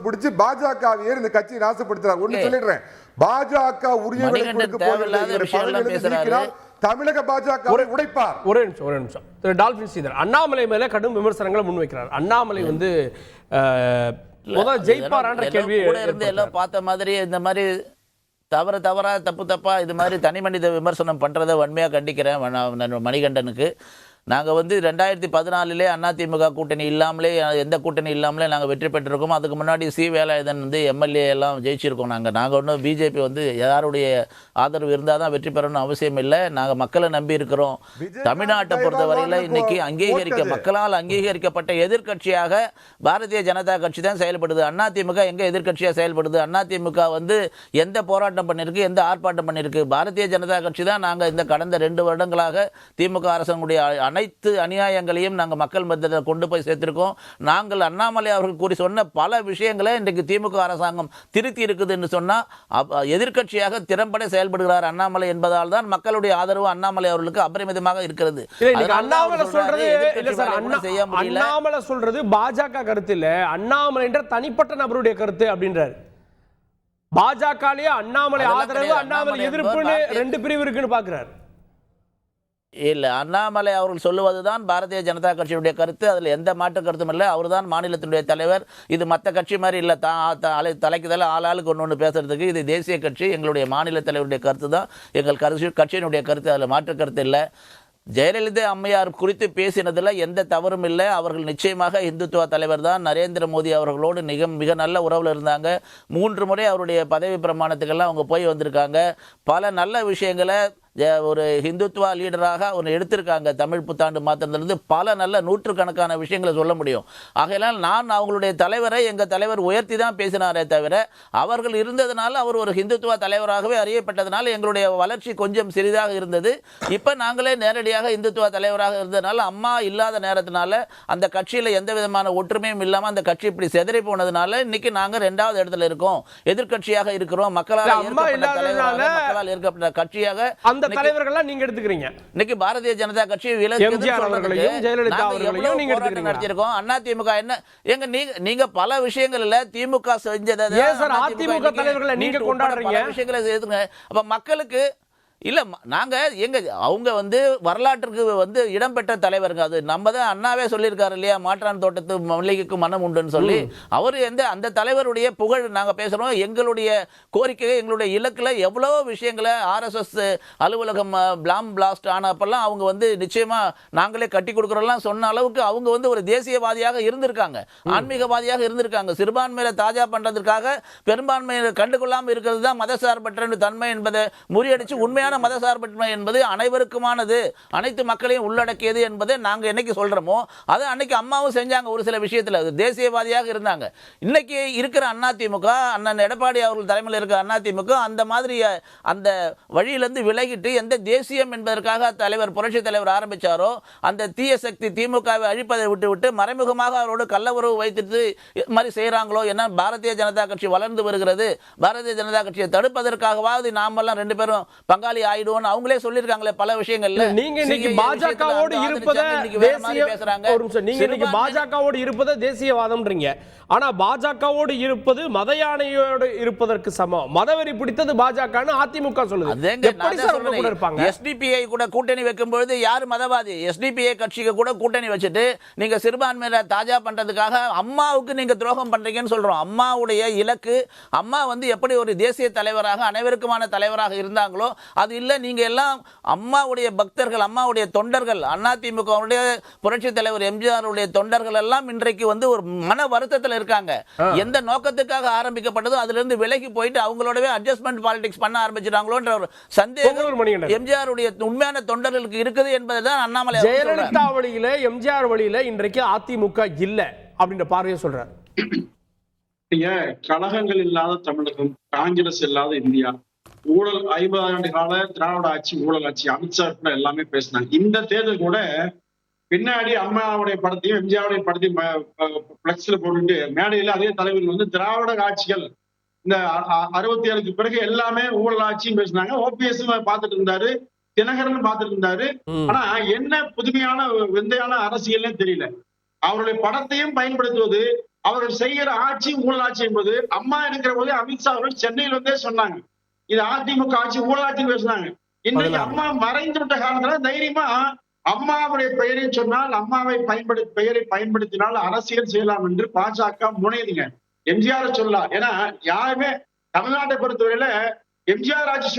பிடிச்சு பாஜகவையே இந்த கட்சியை நாசப்படுத்துறாங்க. ஒண்ணு சொல்லிடுறேன், பாஜக தமிழக பாஜக உடைப்பார். ஒரே நிமிஷம் திரு டால்பின் ஸ்ரீதர் அண்ணாமலை மேல கடும் விமர்சனங்களை முன்வைக்கிறார். அண்ணாமலை வந்து முதல் ஜெயிப்பாரான்ற கேள்வி எல்லாம் பார்த்த மாதிரி இந்த மாதிரி தவறா தப்பா இது மாதிரி தனி மனித விமர்சனம் பண்றதை வன்மையா கண்டிக்கிறேன் மணிகண்டனுக்கு. நாங்கள் வந்து 2014 அதிமுக கூட்டணி இல்லாமலே, எந்த கூட்டணி இல்லாமலே நாங்கள் வெற்றி பெற்றிருக்கோம். அதுக்கு முன்னாடி சி வேலாயுதன் வந்து எம்எல்ஏ எல்லாம் ஜெயிச்சிருக்கோம். நாங்கள் ஒன்றும் பிஜேபி வந்து யாருடைய ஆதரவு இருந்தால் தான் வெற்றி பெறணும்னு அவசியம் இல்லை. நாங்கள் மக்களை நம்பி இருக்கிறோம். தமிழ்நாட்டை பொறுத்தவரையில் இன்னைக்கு மக்களால் அங்கீகரிக்கப்பட்ட எதிர்கட்சியாக பாரதிய ஜனதா கட்சி தான் செயல்படுது. அதிமுக எங்க எதிர்கட்சியாக செயல்படுது? அதிமுக வந்து எந்த போராட்டம் பண்ணிருக்கு, எந்த ஆர்ப்பாட்டம் பண்ணிருக்கு? பாரதிய ஜனதா கட்சி தான் நாங்கள் இந்த கடந்த 2 வருடங்களாக திமுக அரசனுடைய அனைத்து அநியாயங்களையும் நாங்கள் மக்கள் மத்தியில் கொண்டு போய் சேர்த்திருக்கோம். நாங்கள் அண்ணாமலை அவர்கள் கூறி சொன்ன பல விஷயங்களை இன்றைக்கு திமுக அரசாங்கம் திருத்தி இருக்குது என்று சொன்னால் எதிர்கட்சியாக திறம்பட செயல்படுகிறார் அண்ணாமலை என்பதால் தான் மக்களுடைய ஆதரவு அண்ணாமலை அவர்களுக்கு அபரிமிதமாக இருக்கிறது. அண்ணாமலை சொல்றது பாஜக கருத்து இல்ல, அண்ணாமலை என்ற தனிப்பட்ட நபருடைய கருத்து அப்படின்றார். பாஜகலயே அண்ணாமலை ஆதரவு அண்ணாமலை எதிர்ப்புன்னு 2 பிரிவு இருக்குன்னு பாக்குறாரு. இல்லை, அண்ணாமலை அவர்கள் சொல்லுவதுதான் பாரதிய ஜனதா கட்சியுடைய கருத்து. அதில் எந்த மாற்று கருத்தும் இல்லை. அவர் தான் மாநிலத்தினுடைய தலைவர். இது மற்ற கட்சி மாதிரி இல்லை, தலைக்கு தலை ஆளாளுக்கு ஒன்று பேசுறதுக்கு. இது தேசிய கட்சி, எங்களுடைய மாநில தலைவருடைய கருத்து தான் எங்கள் கட்சியினுடைய கருத்து. அதில் மாற்று கருத்து இல்லை. ஜெயலலிதா அம்மையார் குறித்து பேசினதில் எந்த தவறும் இல்லை. அவர்கள் நிச்சயமாக இந்துத்துவ தலைவர் தான். நரேந்திர மோடி அவர்களோடு மிக நல்ல உறவில் இருந்தாங்க. 3 முறை அவருடைய பதவி பிரமாணத்துக்கெல்லாம் அவங்க போய் வந்திருக்காங்க. பல நல்ல விஷயங்களை ஒரு ஹிந்துத்துவா லீடராக ஒன்று எடுத்திருக்காங்க. தமிழ் புத்தாண்டு மாத்திரத்திலிருந்து பல நல்ல நூற்றுக்கணக்கான விஷயங்களை சொல்ல முடியும். ஆகையால் நான் அவங்களுடைய தலைவரை எங்கள் தலைவர் உயர்த்தி தான் பேசினாரே தவிர, அவர்கள் இருந்ததுனால அவர் ஒரு ஹிந்துத்துவா தலைவராகவே அறியப்பட்டதுனால எங்களுடைய வளர்ச்சி கொஞ்சம் சிறிதாக இருந்தது. இப்போ நாங்களே நேரடியாக இந்துத்துவா தலைவராக இருந்ததுனால, அம்மா இல்லாத நேரத்தினால அந்த கட்சியில் எந்த விதமான ஒற்றுமையும் இல்லாமல் அந்த கட்சி இப்படி செதறி போனதுனால இன்னைக்கு நாங்கள் 2வது இடத்துல இருக்கோம், எதிர்கட்சியாக இருக்கிறோம். மக்களால் ஏற்கப்பட்ட கட்சியாக அந்த தலைவர்கள்லாம் நீங்க எடுத்துக்கிறீங்க. இன்னைக்கு பாரதிய ஜனதா கட்சி நடத்திருக்கோம். அதிமுக என்ன எங்க நீங்க பல விஷயங்கள் இல்ல திமுக செஞ்சதை அதிமுக தலைவர்களை நீங்க கொண்டாடுறீங்க விஷயங்களை அப்ப மக்களுக்கு இல்ல நாங்க எங்க அவங்க வரலாற்றுக்கு இடம்பெற்ற தலைவருங்க. அது நம்ம தான் அண்ணாவே சொல்லியிருக்காரு இல்லையா, மாற்றான் தோட்டத்து மல்லிகைக்கு மனம் உண்டுன்னு சொல்லி. அவர் அந்த தலைவருடைய புகழ் நாங்க பேசுறோம். எங்களுடைய கோரிக்கை, எங்களுடைய இலக்குல எவ்வளவு விஷயங்களை RSS அலுவலகம் பிளாஸ்ட் ஆனப்பெல்லாம் அவங்க நிச்சயமா நாங்களே கட்டி கொடுக்குறோம்லாம் சொன்ன அளவுக்கு அவங்க ஒரு தேசியவாதியாக இருந்திருக்காங்க, ஆன்மீகவாதியாக இருந்திருக்காங்க. சிறுபான்மையில தாஜா பண்றதுக்காக பெரும்பான்மையை கண்டுகொள்ளாம இருக்கிறது தான் மதசார்பற்ற தன்மை என்பதை முறியடிச்சு உண்மையான மதசார்பற்ற என்பது அனைவருக்குமானது, அனைத்து மக்களையும் உள்ளடக்கியது என்பதை நாங்க என்னைக்கு சொல்றோமோ அது அன்னைக்கு அம்மாவும் செஞ்சாங்க. ஒரு சில விஷயத்துல தேசியவாதியாக இருந்தாங்க. இன்னைக்கு இருக்கிற அதிமுக, அண்ணன் எடப்பாடி அவர்கள் தலைமையில் இருக்கிற அதிமுக அந்த மாதிரி அந்த வழியிலிருந்து விலகிட்டு எந்த தேசியம் என்பதற்காக தலைவர் புரட்சி தலைவர் ஆரம்பிச்சாரோ அந்த தீய சக்தி திமுகவை அழிப்பதை விட்டு மறைமுகமாக அவரோடு கள்ள உறவு வைத்துட்டு மாதிரி செய்யறாங்களோ. என்ன பாரதிய ஜனதா கட்சி வளர்ந்து வருகிறது, பாரதிய ஜனதா கட்சியை தடுப்பதற்காகவாவது நாமெல்லாம் 2 பேரும் பங்காளி ஆயிடுவோம் அவங்களே சொல்லிருக்காங்களே பல விஷயங்கள்ல. நீங்க இன்னைக்கு பாஜகவோடு இருப்பதை தேசியவாதம்ன்றீங்க. ஆனா பாஜகவோடு இருப்பது மத யானையோடு இருப்பதற்கு சமம். மதவெறி பிடித்தது பாஜகன்னு அதிமுக சொல்லுது. எஸ்டிபிஐ கூட கூட்டணி வைக்கும் பொழுது யார் மதவாதி? எஸ்டிபிஐ கட்சிக்கு கூட கூட்டணி வச்சுட்டு நீங்க சிறுபான்மையில தாஜா பண்றதுக்காக அம்மாவுக்கு நீங்க துரோகம் பண்றீங்கன்னு சொல்றோம். அம்மாவுடைய இலக்கு, அம்மா எப்படி ஒரு தேசிய தலைவராக அனைவருக்குமான தலைவராக இருந்தாங்களோ அது இல்ல. நீங்க எல்லாம் அம்மாவுடைய பக்தர்கள், அம்மாவுடைய தொண்டர்கள், அதிமுகவுடைய புரட்சி தலைவர் எம்ஜிஆர் உடைய தொண்டர்கள் எல்லாம் இன்றைக்கு ஒரு மன வருத்தத்தில் இருக்காங்க. எந்த நோக்கத்துக்காக ஆரம்பிக்கப்பட்டதோ அதிலிருந்து விலகி போயிட்டு அவங்களோடவே அட்ஜஸ்ட்மெண்ட் பாலிடிக்ஸ் பண்ண ஆரம்பிச்சிட்டாங்களோன்ற ஒரு சந்தேகம் எம்ஜிஆர் உடைய உண்மையான தொண்டர்களுக்கு இருக்குது என்பதுதான் அண்ணாமலை. ஜெயலலிதா வழியில எம்ஜிஆர் வழியில இன்றைக்கு அதிமுக இல்ல அப்படின்ற பார்வையை சொல்றாரு. கழகங்கள் இல்லாத தமிழகம், காங்கிரஸ் இல்லாத இந்தியா, ஊழல் 50 ஆண்டு கால திராவிட ஆட்சி ஊழல் ஆட்சி, அமித்ஷா எல்லாமே பேசினாங்க. இந்த தேர்தல் கூட பின்னாடி அம்மாவுடைய படத்தையும் எம்ஜிஆருடைய படத்தையும் பிளக்ஸ்ல போட்டுட்டு மேடையில அதே தலைவர்கள் திராவிட ஆட்சிகள் இந்த 67க்கு பிறகு எல்லாமே ஊழல் ஆட்சியும் பேசினாங்க. ஓபிஎஸ் பார்த்துட்டு இருந்தாரு, தினகரன் பார்த்துட்டு இருந்தாரு. ஆனா என்ன புதுமையான விந்தையான அரசியல்னே தெரியல. அவருடைய படத்தையும் பயன்படுத்துவது, அவர்கள் செய்கிற ஆட்சி ஊழல் ஆட்சி என்பது அம்மா இருக்கிற போது அமித்ஷா அவர்கள் சென்னையில் சொன்னாங்க இது அதிமுக ஆட்சி ஊழலாட்சி பேசினாங்க. இன்னைக்கு அம்மா மறைந்து விட்ட காலத்துல தைரியமா அம்மாவுடைய பெயரை சொன்னால், அம்மாவை பெயரை பயன்படுத்தினால் அரசியல் செய்யலாம் என்று பாஜக முனையுதுங்க. எம்ஜிஆர் சொல்லலாம். ஏன்னா யாருமே தமிழ்நாட்டை பொறுத்தவரையில எம்ஜிஆர் ஆட்சி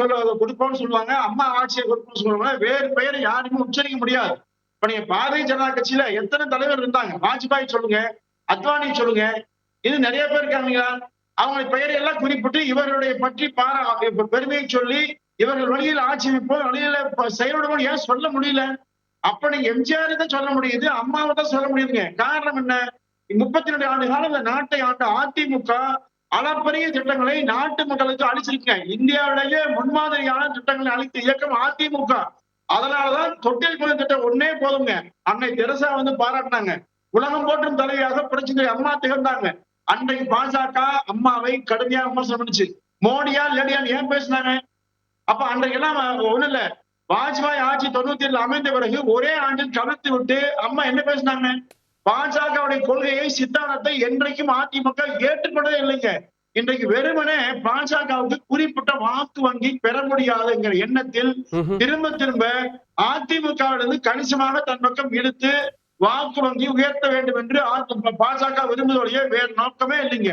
கொடுப்போம்னு சொல்லுவாங்க, அம்மா ஆட்சியை கொடுப்போம்னு சொல்லுவாங்க. வேறு பெயரை யாருமே உச்சரிக்க முடியாது. இப்ப நீங்க பாரதிய ஜனதா கட்சியில எத்தனை தலைவர் இருந்தாங்க? வாஜ்பாய் சொல்லுங்க, அத்வானி சொல்லுங்க, இது நிறைய பேர் இருக்காங்க. அவங்க பெயரை எல்லாம் குறிப்பிட்டு இவர்களுடைய பற்றி பெருமையை சொல்லி இவர்கள் வழியில் ஆட்சி வைப்போம், வழியில செயல்படுவோம் ஏன் சொல்ல முடியல? அப்ப நீங்க எம்ஜிஆர் தான் சொல்ல முடியுது, அம்மாவை தான் சொல்ல முடியுதுங்க. காரணம் என்ன? 32 ஆண்டு காலம் இந்த நாட்டை ஆண்ட அதிமுக அளப்பரிய திட்டங்களை நாட்டு மக்களுக்கு அளிச்சிருக்கேன். இந்தியாவிலேயே முன்மாதிரியான திட்டங்களை அளித்த இயக்கம் அதிமுக. அதனாலதான் தொட்டில் குழந்தை திட்டம் ஒன்னே போதுங்க. அன்னை தெரசா பாராட்டினாங்க. உலகம் போற்றும் தலைவியாக புரட்சி அம்மா திகழ்ந்தாங்க. அன்றைக்கு பாஜக அம்மாவை கடுமையாக விமர்சனம் பண்ணுச்சு. மோடியா லேடியான்னு ஏன் பேசினாங்க? அப்ப அன்றைக்கு எல்லாம் ஒண்ணு இல்ல, வாஜ்பாய் ஆட்சி 97 அமைந்த பிறகு ஒரே ஆண்டில் கவிழ்த்து விட்டு அம்மா என்ன பேசினாங்க? பாஜகவுடைய கொள்கையை, சித்தாந்தத்தை என்றைக்கும் அதிமுக ஏற்றுக்கொண்டதே இல்லைங்க. இன்றைக்கு வெறுமனே பாஜகவுக்கு குறிப்பிட்ட வாக்கு வங்கி பெற முடியாதுங்கிற எண்ணத்தில் திரும்ப திரும்ப அதிமுகவிலிருந்து கணிசமாக தன் பக்கம் இழுத்து வாக்கு வங்கி உயர்த்த வேண்டும் என்று பாஜக விரும்புவதையே வேறு நோக்கமே இல்லைங்க.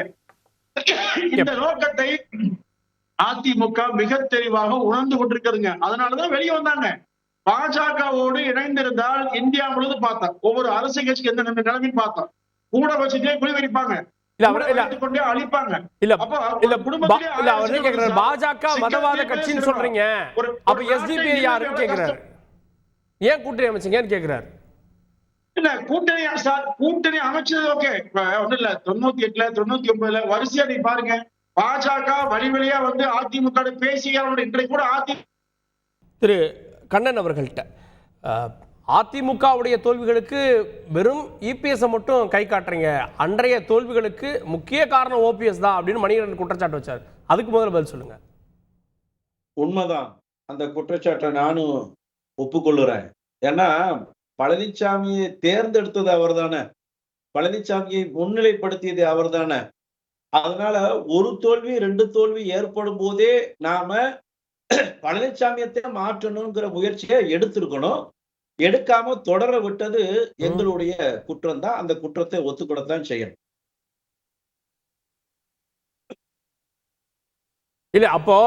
இந்த நோக்கத்தை அதிமுக மிக தெளிவாக உணர்ந்து கொண்டிருக்குதுங்க. அதனாலதான் வெளியே வந்தாங்க. பாஜகவோடு இணைந்திருந்தால் இந்தியா முழுவதும் பார்த்தோம், ஒவ்வொரு அரசியல் கட்சிக்கு எந்த நிலைமையும் பார்த்தோம். கூட வச்சுட்டே குடிவரிப்பாங்க. கொண்டே அழிப்பாங்க. இல்ல அப்போ இல்ல குடும்பத்திலே இல்ல அவர் என்ன கேக்குறாரு, பாஜக மதவாத கட்சின்னு சொல்றீங்க, அப்ப எஸ்டிபிஐ யாருன்னு கேக்குறாரு, ஏன் கூட்டணி அமைச்சீங்கன்னு கேக்குறாரு. இல்ல கூட்டணி அமைச்சது ஓகே, ஒண்ணும் இல்ல. 98ல 99ல வரிசையா நீ பாருங்க, பாஜக வழிவழியா வந்து அதிமுக பேசி இன்றைக்கு கூட திரு கண்ணன் அவர்கள்ட்ட அதிமுகவுடைய தோல்விகளுக்கு வெறும் இபிஎஸ் மட்டும் கை காட்டுறீங்க, அன்றைய தோல்விகளுக்கு முக்கிய காரணம் ஓபிஎஸ் தான் அப்படின்னு மணிகண்டன் குற்றச்சாட்டு வச்சார். அதுக்கு முதல்ல பதில் சொல்லுங்க. உண்மைதான், அந்த குற்றச்சாட்டை நானும் ஒப்புக்கொள்ளுறேன். ஏன்னா பழனிசாமியை தேர்ந்தெடுத்தது அவர் தானே, பழனிசாமியை முன்னிலைப்படுத்தியது அவர் தானே. அதனால ஒரு தோல்வி 2 தோல்வி ஏற்படும் போதே நாம பழனிசாமியத்தை மாற்றணுங்கிற முயற்சியை எடுத்திருக்கணும். எடுக்காம தொடர விட்டது எங்களுடைய குற்றம் தான். அந்த குற்றத்தை ஒத்துக்கூடத்தான் செய்யணும். இல்ல அப்போ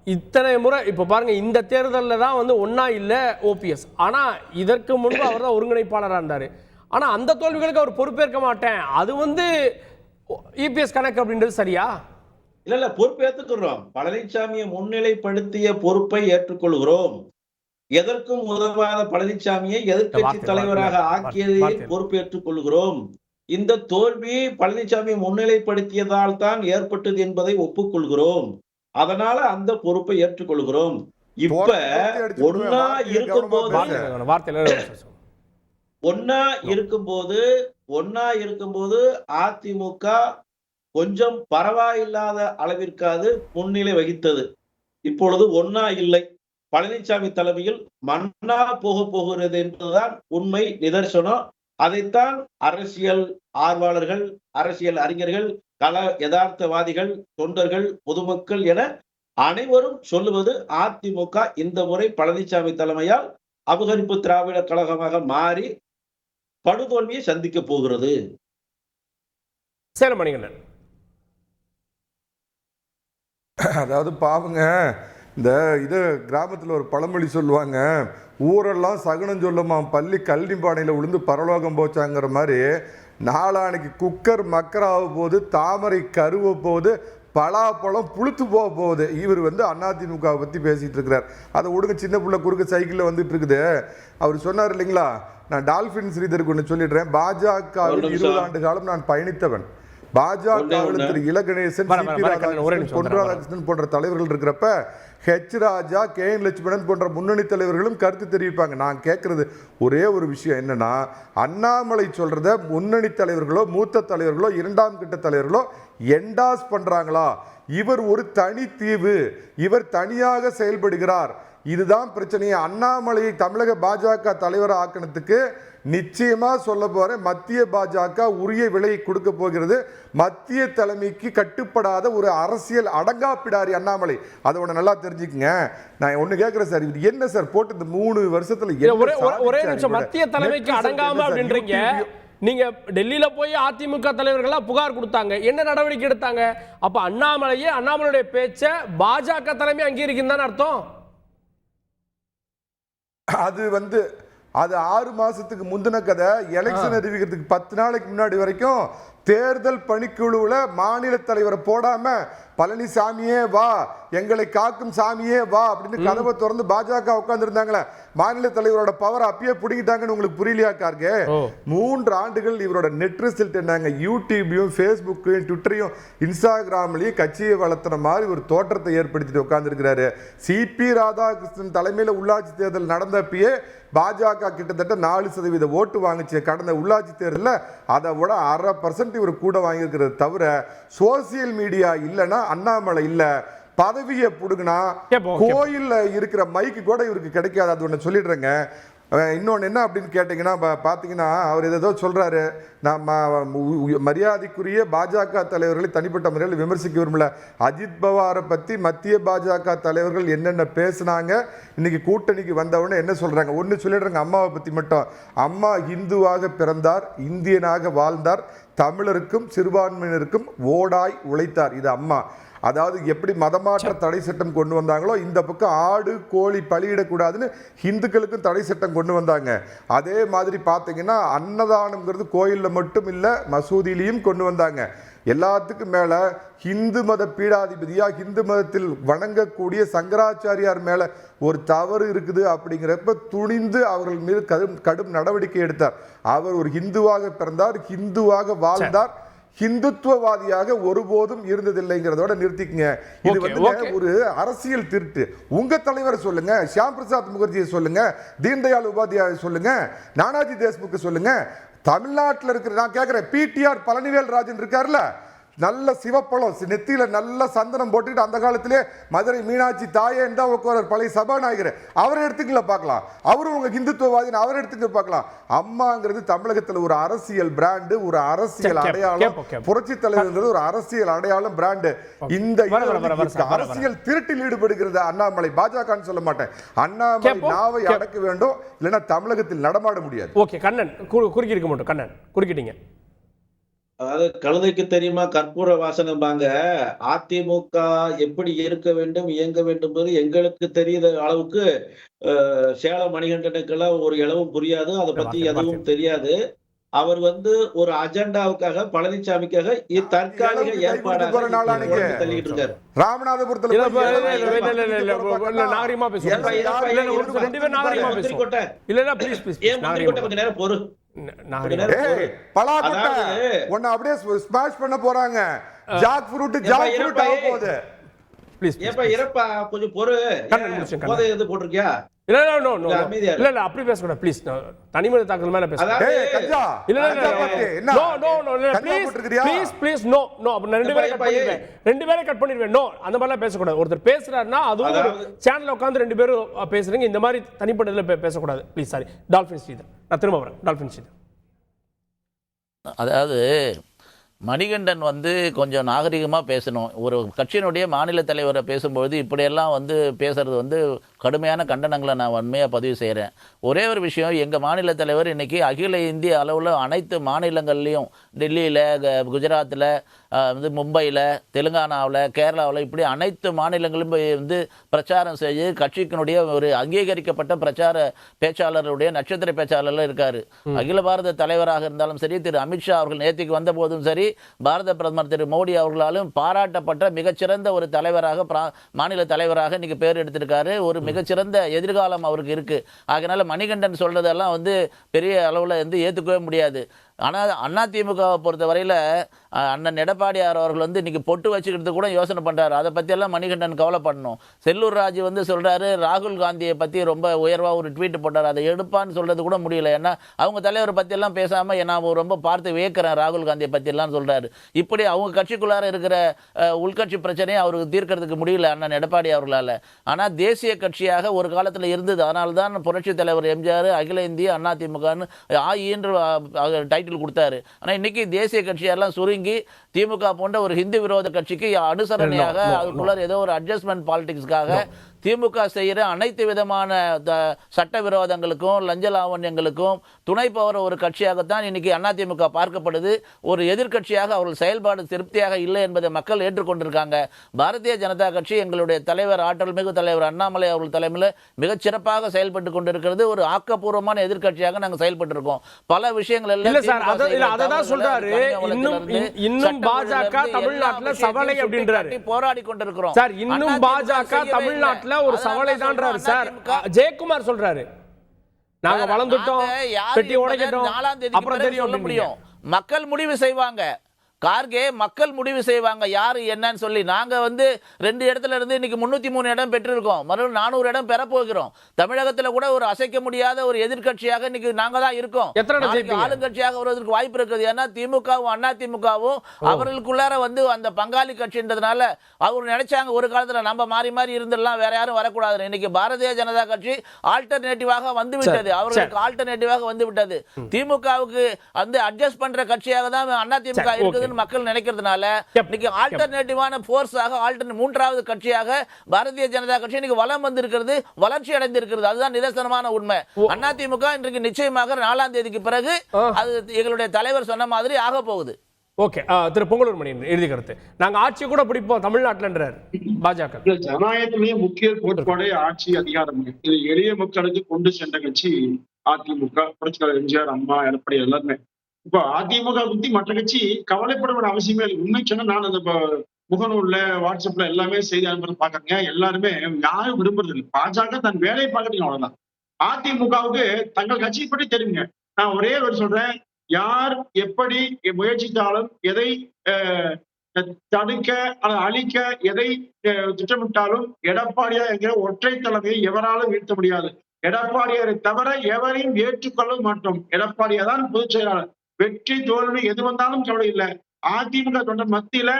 இத்தனை முறை இப்ப பாருங்க, இந்த தேர்தலில் தான் வந்து ஒன்னா இல்ல ஓபிஎஸ், ஆனா இதற்கு முன்பு அவர் தான் ஒருங்கிணைப்பாளராக இருந்தாரு. ஆனா அந்த தோல்விகளுக்கு அவர் பொறுப்பேற்க மாட்டேன், அது வந்து இபிஎஸ் கணக்கு அப்படின்றது சரியா? இல்ல பொறுப்பு ஏற்றுக்கிறோம். பழனிசாமியை முன்னிலைப்படுத்திய பொறுப்பை ஏற்றுக்கொள்கிறோம். எதற்கும் உதவாத பழனிசாமியை எதிர்க்கட்சி தலைவராக ஆக்கியதை பொறுப்பேற்றுக் கொள்கிறோம். இந்த தோல்வி பழனிசாமி முன்னிலைப்படுத்தியதால் தான் ஏற்பட்டது என்பதை ஒப்புக்கொள்கிறோம். அதனால அந்த பொறுப்பை ஏற்றுக்கொள்கிறோம். இப்ப ஒன்னா இருக்கும்போது அதிமுக கொஞ்சம் பரவாயில்லாத அளவிற்காது முன்னிலை வகித்தது. இப்பொழுது ஒன்னா இல்லை, பழனிசாமி தலைமையில் மன்னா போகிறது என்பதுதான் உண்மை நிதர்சனம். அதைத்தான் அரசியல் ஆர்வலர்கள், அரசியல் அறிஞர்கள், கள யதார்த்தவாதிகள், தொண்டர்கள், பொதுமக்கள் என அனைவரும் சொல்லுவது அதிமுக இந்த முறை பழனிசாமி தலைமையால் அபகரிப்பு திராவிட கழகமாக மாறி படுதோல்வியை சந்திக்க போகிறது. சேலமணிகண்ணன், அதாவது பாவங்க, இந்த இது கிராமத்தில் ஒரு பழமொழி சொல்லுவாங்க, ஊரெல்லாம் சகுனம் சொல்லுமா பள்ளி கல்வி பானையில் விழுந்து பரலோகம் போச்சாங்கிற மாதிரி, நாளானைக்கு குக்கர் மக்கராக போகுது, தாமரை கருவ போகுது, பலாப்பழம் புளுத்து போக போகுது. இவர் வந்து அதிமுகவை பற்றி பேசிகிட்டு இருக்கிறார். அதை விடுங்க, சின்ன பிள்ளை குறுக்க சைக்கிளில் வந்துட்டு இருக்குது. அவர் சொன்னார் இல்லைங்களா, நான் டால்ஃபின் ஸ்ரீதருக்கு ஒன்று சொல்லிடுறேன், பாஜகவில் 20 ஆண்டு காலம் நான் பயணித்தவன். பாஜகவில் திரு இல கணேசன், பொன் ராதாகிருஷ்ணன் போன்ற தலைவர்கள் இருக்கிறப்ப ஹெச் ராஜா, கே என் லட்சுமணன் போன்ற முன்னணி தலைவர்களும் கருத்து தெரிவிப்பாங்க. நான் கேட்கறது ஒரே ஒரு விஷயம் என்னன்னா, அண்ணாமலை சொல்றத முன்னணி தலைவர்களோ மூத்த தலைவர்களோ 2ஆம் கட்ட தலைவர்களோ என்டாஸ் பண்றாங்களா? இவர் ஒரு தனி தீவு, இவர் தனியாக செயல்படுகிறார், இதுதான் பிரச்சனையே. அண்ணாமலையை தமிழக பாஜக தலைவர் ஆக்கணத்துக்கு நிச்சயமா சொல்ல போறேன், மத்திய பாஜக உரிய விலையை கொடுக்க போகிறது. மத்திய தலைமைக்கு கட்டுப்படாத ஒரு அரசியல் அடங்காப்பிடாரி அண்ணாமலை, அதை ஒன்று நல்லா தெரிஞ்சுக்கங்க. நான் ஒண்ணு கேட்கிறேன் சார், இது என்ன சார் போட்டு இந்த 3 வருஷத்துல ஒரே நிமிஷம், மத்திய தலைமைக்கு அடங்காம அப்படின்றீங்க. நீங்க டெல்லியில போய் அதிமுக தலைவர்களா புகார் கொடுத்தாங்க, என்ன நடவடிக்கை எடுத்தாங்க? அப்ப அண்ணாமலையுடைய பேச்ச பாஜக தலைமை அங்கீகரிக்கும் தான் அர்த்தம். அது வந்து அது 6 மாசத்துக்கு முந்தின கதை. எலெக்ஷன் அறிவிக்கிறதுக்கு 10 நாளைக்கு முன்னாடி வரைக்கும் தேர்தல் பணிக்குழுவில் மாநில தலைவரை போடாம பழனிசாமியே வா, எங்களை காக்கும் சாமியே வா அப்படின்னு கதவை திறந்து பாஜக உட்கார்ந்து இருந்தாங்களே, மாநில தலைவரோட பவர் அப்பயே பிடிக்கிட்டாங்கன்னு உங்களுக்கு புரியலையா கார்கே? 3 ஆண்டுகள் இவரோட நெட் ரிசல்ட் என்னங்க? யூடியூபையும் ஃபேஸ்புக்கையும் ட்விட்டரையும் இன்ஸ்டாகிராம்லையும் கட்சியை வளர்த்துற மாதிரி ஒரு தோற்றத்தை ஏற்படுத்திட்டு உட்கார்ந்துருக்கிறாரு. சிபி ராதாகிருஷ்ணன் தலைமையில் உள்ளாட்சி தேர்தல் நடந்தப்பயே பாஜக கிட்டத்தட்ட 4% ஓட்டு வாங்கிச்சு கடந்த உள்ளாட்சி தேர்தலில். அதை விட 1/2% இவர் கூட வாங்கியிருக்கிறது தவிர, சோசியல் மீடியா இல்லைன்னா அண்ணாமலை இல்ல, பதவியை புடுங்கினா கோயில்ல இருக்கிற மைக்கு கூட இவருக்கு கிடைக்காது. அது ஒன்று சொல்லிடுறேங்க. இன்னொன்று என்ன அப்படின்னு கேட்டிங்கன்னா, பார்த்தீங்கன்னா அவர் ஏதோ சொல்கிறாரு, நம்ம மரியாதைக்குரிய பாஜக தலைவர்களை தனிப்பட்ட முறையில் விமர்சிக்க விரும்பல. அஜித் பவாரை பற்றி மத்திய பாஜக தலைவர்கள் என்னென்ன பேசுனாங்க, இன்னைக்கு கூட்டணிக்கு வந்தவொடனே என்ன சொல்கிறாங்க, ஒன்று சொல்லிடுறாங்க. அம்மாவை பற்றி மட்டும், அம்மா இந்துவாக பிறந்தார், இந்தியனாக வாழ்ந்தார், தமிழருக்கும் சிறுபான்மையினருக்கும் ஓடாய் உழைத்தார். இது அம்மா. அதாவது எப்படி மதமாற்ற தடை சட்டம் கொண்டு வந்தாங்களோ, இந்த பக்கம் ஆடு கோழி பலியிடக்கூடாதுன்னு இந்துக்களுக்கும் தடை சட்டம் கொண்டு வந்தாங்க. அதே மாதிரி பார்த்தீங்கன்னா அன்னதானம்ங்கிறது கோயிலில் மட்டும் இல்லை, மசூதியிலையும் கொண்டு வந்தாங்க. எல்லாத்துக்கும் மேல ஹிந்து மத பீடாதிபதியா ஹிந்து மதத்தில் வணங்கக்கூடிய சங்கராச்சாரியார் மேல ஒரு தவறு இருக்குது அப்படிங்கிறப்ப துணிந்து அவர்கள் மீது கடும் நடவடிக்கை எடுத்தார். அவர் ஒரு ஹிந்துவாக பிறந்தார், ஹிந்துவாக வாழ்ந்தார், ஹிந்துத்துவவாதியாக ஒருபோதும் இருந்ததில்லைங்கிறதோட நிறுத்திக்கங்க. இது வந்து ஒரு அரசியல் திருட்டு. உங்க தலைவரை சொல்லுங்க, ஷியாம் பிரசாத் முகர்ஜியை சொல்லுங்க, தீன்தயாள் உபாத்யாயை சொல்லுங்க, நானாஜி தேஷ்முக் சொல்லுங்க. தமிழ்நாட்டில் இருக்கிற நான் கேட்கிறேன், பிடிஆர் பழனிவேல் ராஜன் இருக்காருல்ல, நல்ல சிவப்பழம் நெத்தியில நல்ல சந்தனம் போட்டுக்கிட்டு அந்த காலத்திலே மதுரை மீனாட்சி தாயே என்றா உட்கார் பழைய சபாநாயகர், அவரை எடுத்துக்கல பார்க்கலாம். அவரும் உங்க ஹிந்துத்துவவாதி, அவரை எடுத்துக்க பார்க்கலாம். அம்மாங்கிறது தமிழகத்தில் ஒரு அரசியல் பிராண்டு, ஒரு அரசியல் அடையாளம். புரட்சி தலைவர்ங்கிறது ஒரு அரசியல் அடையாளம், பிராண்டு. இந்த அரசியல் திருட்டில் ஈடுபடுகிறது அண்ணாமலை. பாஜகன்னு சொல்ல மாட்டேன், அண்ணாமலை நாவை அடக்க வேண்டும், இல்லைன்னா தமிழகத்தில் நடமாட முடியாது. ஓகே கண்ணன் குறுக்கி இருக்க மாட்டோம். கண்ணன் குறுக்கிட்டீங்க. அதாவது கழுதைக்கு தெரியுமா கற்பூர வாசனைபாங்க. அதிமுக எப்படி இருக்க வேண்டும், இயங்க வேண்டும் என்பது எங்களுக்கு தெரியாத அளவுக்கு சேலம் மணிகண்டனுக்கெல்லாம் ஒரு இளவும் புரியாது, அதை பத்தி எதுவும் தெரியாது. அவர் வந்து ஒரு அஜெண்டாவுக்காக பழனிசாமிக்காக தற்காலிக ஏற்பாடாக தள்ளிட்டு இருக்காரு. ராமநாதபுரத்துல கொஞ்ச நேரம் பொறு. அப்படியே ஸ்மாஷ் பண்ண போறாங்க. ஜாக் ஃப்ரூட் ஆக போகுது. இறப்பா கொஞ்சம் பொறு. போதை எது போட்டிருக்கியா? அப்படி பேசக்கூடாது ப்ளீஸ். தனிமனித தாக்கல் மேல பேசுறேன். ரெண்டு பேரை கட் பண்ணிடுவேன். நோ, அந்த மாதிரிலாம் பேசக்கூடாது. ஒருத்தர் பேசுறாருன்னா அதுவும் சேனல்ல உட்காந்து ரெண்டு பேரும் பேசுறீங்க, இந்த மாதிரி தனிப்பட்டதுல பேசக்கூடாது ப்ளீஸ். சாரி டால்பின் ஸ்ரீதர், நான் திரும்ப வரேன். டால்பின் ஸ்ரீதர், அதாவது மணிகண்டன் வந்து கொஞ்சம் நாகரிகமாக பேசணும். ஒரு கட்சியினுடைய மாநில தலைவரை பேசும்பொழுது இப்படியெல்லாம் வந்து பேசுறது வந்து கடுமையான கண்டனங்களை நான் வன்மையாக பதிவு செய்கிறேன். ஒரே ஒரு விஷயம், எங்கள் மாநில தலைவர் இன்றைக்கி அகில இந்திய அளவில் அனைத்து மாநிலங்கள்லேயும், டெல்லியில், குஜராத்தில், வந்து மும்பையில், தெலுங்கானாவில், கேரளாவில், இப்படி அனைத்து மாநிலங்களும் வந்து பிரச்சாரம் செய்து கட்சிக்கினுடைய ஒரு அங்கீகரிக்கப்பட்ட பிரச்சார பேச்சாளருடைய நட்சத்திர பேச்சாளர்கள் இருக்கார். அகில பாரத தலைவராக இருந்தாலும் சரி, திரு அமித்ஷா அவர்கள் நேற்றுக்கு வந்த போதும் சரி, பாரத பிரதமர் திரு மோடி அவர்களாலும் பாராட்டப்பட்ட மிகச்சிறந்த ஒரு தலைவராக, மாநில தலைவராக இன்னைக்கு பேர் எடுத்திருக்காரு. ஒரு மிகச்சிறந்த எதிர்காலம் அவருக்கு இருக்கு. அதனால மணிகண்டன் சொல்றதெல்லாம் வந்து பெரிய அளவில் வந்து ஏற்றுக்கவே முடியாது. ஆனால் அதிமுகவை பொறுத்த வரையில் அண்ணன் எடப்பாடியார் அவர்கள் வந்து இன்னைக்கு பொட்டு வச்சுக்கிறது கூட யோசனை பண்ணுறாரு. அதை பற்றியெல்லாம் மணிகண்டன் கவலைப்படணும். செல்லூர் ராஜு வந்து சொல்கிறாரு, ராகுல் காந்தியை பற்றி ரொம்ப உயர்வாக ஒரு ட்வீட் போட்டார், அதை எடுப்பான்னு சொல்கிறது கூட முடியல. ஏன்னா அவங்க தலைவரை பற்றியெல்லாம் பேசாமல் நான் ரொம்ப பார்த்து வியக்கிறேன் ராகுல் காந்தியை பற்றியெல்லாம் சொல்கிறாரு. இப்படி அவங்க கட்சிக்குள்ளார இருக்கிற உள்கட்சி பிரச்சனையை அவருக்கு தீர்க்கறதுக்கு முடியல அண்ணன் எடப்பாடி அவர்களால். ஆனால் தேசிய கட்சியாக ஒரு காலத்தில் இருந்தது. அதனால தான் புரட்சி தலைவர் எம்ஜிஆர் அகில இந்திய அதிமுகன்னு ஆயின்ற டைட்டில் கொடுத்தாரு. ஆனா இன்னைக்கு தேசிய கட்சியெல்லாம் சுருங்கி திமுக போன்ற ஒரு ஹிந்து விரோத கட்சிக்கு அனுசரணையாக அதுக்குள்ள ஏதோ ஒரு அட்ஜஸ்ட்மெண்ட் பாலிடிக்ஸ்க்காக திமுக செய்கிற அனைத்து விதமான சட்டவிரோதங்களுக்கும் லஞ்ச லாவண்யங்களுக்கும் துணை போகிற ஒரு கட்சியாகத்தான் இன்னைக்கு அதிமுக பார்க்கப்படுது. ஒரு எதிர்கட்சியாக அவர்கள் செயல்பாடு திருப்தியாக இல்லை என்பதை மக்கள் ஏற்றுக்கொண்டிருக்காங்க. பாரதிய ஜனதா கட்சி எங்களுடைய தலைவர், ஆற்றல் மிகு தலைவர் அண்ணாமலை அவர்கள் தலைமையில் மிகச் சிறப்பாக செயல்பட்டு கொண்டிருக்கிறது. ஒரு ஆக்கப்பூர்வமான எதிர்கட்சியாக நாங்கள் செயல்பட்டு இருக்கோம். பல விஷயங்கள் போராடி கொண்டிருக்கிறோம். ஒரு சவாலை தான்றாரு சார். ஜெயக்குமார் சொல்றாரு, நாங்க வளர்ந்துட்டோம், பெட்டி உடைக்கட்டும், அப்புறம் தெரியும் முடியும். மக்கள் முடிவு செய்வாங்க. கார்கே மக்கள் முடிவு செய்வாங்க யாரு என்னன்னு சொல்லி. நாங்க வந்து 2 இடத்துல இருந்து இன்னைக்கு 303 இடம் பெற்றிருக்கோம். மறுபடியும் 400 இடம் பெறப்போகிறோம். தமிழகத்தில் கூட ஒரு அசைக்க முடியாத ஒரு எதிர்கட்சியாக இன்னைக்கு நாங்க தான் இருக்கோம். ஆளுங்கட்சியாக வருவதற்கு வாய்ப்பு இருக்குது. ஏன்னா திமுகவும் அதிமுகவும் அவர்களுக்குள்ளார வந்து அந்த பங்காளி கட்சின்றதுனால அவர் நினைச்சாங்க ஒரு காலத்துல நம்ம மாறி மாறி இருந்துடலாம், வேற யாரும் வரக்கூடாது. இன்னைக்கு பாரதிய ஜனதா கட்சி ஆல்டர்னேட்டிவாக வந்து விட்டது. அவர்களுக்கு ஆல்டர்னேட்டிவாக வந்து விட்டது. திமுகவுக்கு வந்து அட்ஜஸ்ட் பண்ற கட்சியாக தான் அதிமுக இருக்குது மக்கள் நினைக்கிறதுனால இன்னைக்கு ஆல்டர்னேட்டிவான ஃபோர்ஸாக மூன்றாவது கட்சியாக பாரதிய ஜனதா கட்சி இன்னைக்கு வலம் வந்திருக்கிறது, வளர்ச்சி அடைந்திருக்கிறது. அதுதான் நிதர்சனமான உண்மை. அதிமுக இன்றைக்கு நிச்சயமாக 4ஆம் தேதிக்கு பிறகு அது எங்களுடைய தலைவர் சொன்ன மாதிரி ஆக போகுது. ஓகே, திரு பொங்கலூர் மணி இறுதி கருத்து. நாங்க ஆட்சி கூட பிடிப்போம் தமிழ்நாட்டில்ன்றார் பாஜக. ஜனநாயகத்திலேயே முக்கிய கோட்பாடு ஆட்சி அதிகாரம். இது எளிய மக்களுக்கு கொண்டு சென்ற கட்சி அதிமுக. புரட்சியாளர் எம்ஜிஆர், அம்மா, எடப்பாடி எல்லாருமே. இப்போ அதிமுக பத்தி மற்ற கட்சி கவலைப்பட வேண்டிய அவசியமே இல்லை. உண்மை சொன்னா நான் அந்த முகநூல்ல வாட்ஸ்அப்ல எல்லாமே செய்தி அனுப்புறது பாக்குறேங்க. எல்லாருமே யாரும் விரும்புறது இல்லை. பாஜக தன் வேலையை பார்க்கறீங்க, அவ்வளவுதான். அதிமுகவுக்கு தங்கள் கட்சியை பற்றி தெரியுங்க. நான் ஒரே ஒரு சொல்றேன், யார் எப்படி முயற்சித்தாலும் எதை தடுக்க அல்லது அழிக்க எதை திட்டமிட்டாலும் எடப்பாடியார் என்கிற ஒற்றை தலைமையை எவராலும் வீழ்த்த முடியாது. எடப்பாடியாரை தவிர எவரையும் ஏற்றுக்கொள்ள மாட்டோம். எடப்பாடியார் தான் பொதுச் செயலாளர். வெற்றி தோல்வி எது வந்தாலும் கவலை இல்லை. அதிமுக தொண்டர் மத்தியில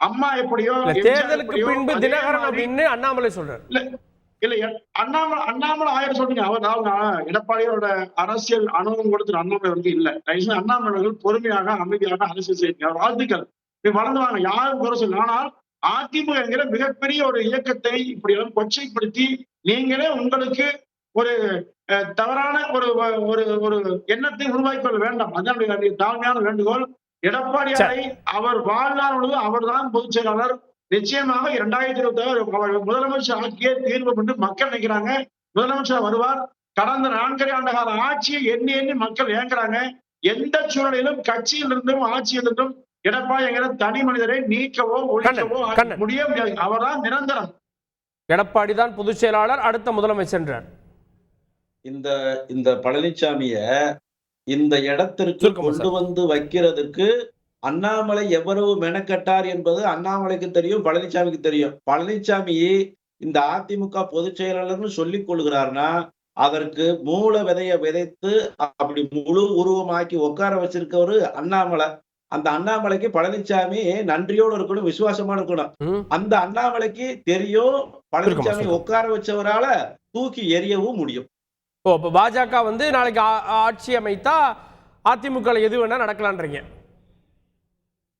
அம்மா எப்படியோ தேர்தலுக்கு பின்பு தினகரன் அப்படின்னு அண்ணாமலை சொல்றாரு. இல்ல அண்ணாமலை ஆயிரம் சொல்றீங்க. அவர் எடப்பாடியோட அரசியல் அனுபவம் கொடுத்துரு அண்ணாமலை வந்து இல்ல. அண்ணாமலை அவர்கள் பொறுமையாக அமைதியாக அரசியல் செய்யுங்க. வாழ்த்துக்கள், வளர்ந்துவாங்க, யாரும் குறை சொல்ல. ஆனால் அதிமுக என்கிற மிகப்பெரிய ஒரு இயக்கத்தை இப்படி எல்லாம் கொச்சைப்படுத்தி நீங்களே உங்களுக்கு ஒரு தவறான ஒரு ஒரு ஒரு எண்ணத்தை உருவாக்கி கொள்ள வேண்டாம். அதான் தாழ்மையான வேண்டுகோள். எடப்பாடியாரை அவர் வாழ்நாள் முழுவதும் அவர் தான் பொதுச் செயலாளர். நிச்சயமாக 2026 முதலமைச்சர் ஆக்கிய தீர்வு என்று மக்கள் நினைக்கிறாங்க. முதலமைச்சர் வருவார். கடந்த 4 ஆண்டு கால ஆட்சியை எண்ணி எண்ணி மக்கள் ஏங்குறாங்க. எந்த சூழலிலும் கட்சியிலிருந்தும் ஆட்சியிலிருந்தும் எடப்பாடி என்கிற தனி மனிதரை நீக்கவோ ஒழிக்கவோ முடியாது. அவர்தான் நிரந்தரம். எடப்பாடி தான் பொதுச் செயலாளர், அடுத்த முதலமைச்சர். இந்த பழனிசாமிய இந்த இடத்திற்கு கொண்டு வந்து வைக்கிறதுக்கு அண்ணாமலை எவ்வளவு மெனக்கட்டார் என்பது அண்ணாமலைக்கு தெரியும், பழனிசாமிக்கு தெரியும். பழனிசாமி இந்த அதிமுக பொதுச் செயலாளர்னு சொல்லிக் கொள்கிறார்னா அதற்கு மூல விதையை விதைத்து அப்படி முழு உருவமாக்கி உட்கார வச்சிருக்கவரு அண்ணாமலை. அந்த அண்ணாமலைக்கு பழனிசாமி நன்றியோடு இருக்கணும், விசுவாசமா இருக்கணும். அந்த அண்ணாமலைக்கு தெரியும் பழனிசாமி உட்கார வச்சவரால தூக்கி எறியவும் முடியும். பாஜக வந்து நாளைக்கு ஆட்சி அமைத்தா அதிமுக எது வேணா நடக்கலான்றீங்க.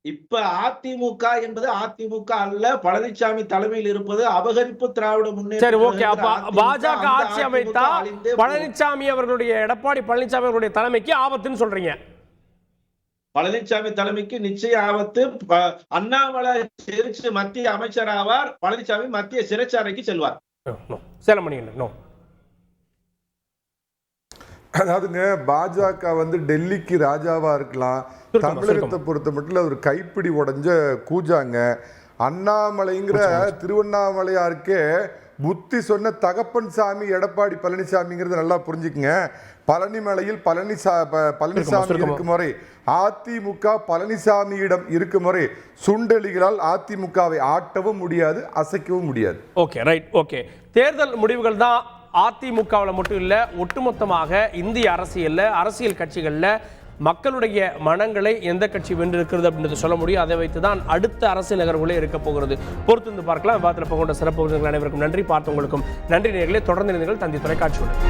இப்ப அதிமுக என்பது அதிமுக அல்ல, பழனிசாமி தலைமையில் இருப்பது அபகரிப்பு திராவிட முன்னேற்ற. பாஜக ஆட்சி அமைத்தா பழனிசாமி அவர்களுடைய எடப்பாடி பழனிசாமி அவர்களுடைய தலைமைக்கு ஆபத்துன்னு சொல்றீங்க. பழனிசாமி தலைமைக்கு நிச்சய ஆபத்து. அண்ணாமலை சிரிச்சு மத்திய அமைச்சர் ஆவார், பழனிசாமி மத்திய சிறைச்சாலைக்கு செல்வார். அதாவதுங்க, பாஜக வந்து டெல்லிக்கு ராஜாவா இருக்கலாம். தமிழகத்தை பொறுத்த மட்டும் ஒரு கைப்பிடி உடைஞ்ச கூஜாங்க. அண்ணாமலைங்கிற திருவண்ணாமலையாருக்கே புத்தி சொன்ன தகப்பன் சாமி எடப்பாடி பழனிசாமிங்கிறத நல்லா புரிஞ்சுக்குங்க. பழனிமலையில் பழனிசாமி இருக்கும் வரை, அதிமுக பழனிசாமியிடம் இருக்கும் வரை சுண்டெலிகளால் அதிமுகவை ஆட்டவும் முடியாது, அசைக்கவும் முடியாது. Okay, right. ஓகே, தேர்தல் முடிவுகள் தான் அதிமுகவில் மட்டும் இல்லை, ஒட்டுமொத்தமாக இந்திய அரசியல் கட்சிகளில் மக்களுடைய மனங்களை எந்த கட்சி வென்றிருக்கிறது அப்படின்றத சொல்ல முடியும். அதை வைத்து தான் அடுத்த அரசியல் நகர்வுகளே இருக்க போகிறது. பொறுத்து பார்க்கலாம். விவாதத்தில் போகின்ற சிறப்பு அனைவருக்கும் நன்றி. பார்த்தவங்களுக்கும் நன்றி. நேயர்களே, தொடர்ந்து இணைந்தீர்கள் தந்தி தொலைக்காட்சியுடன்.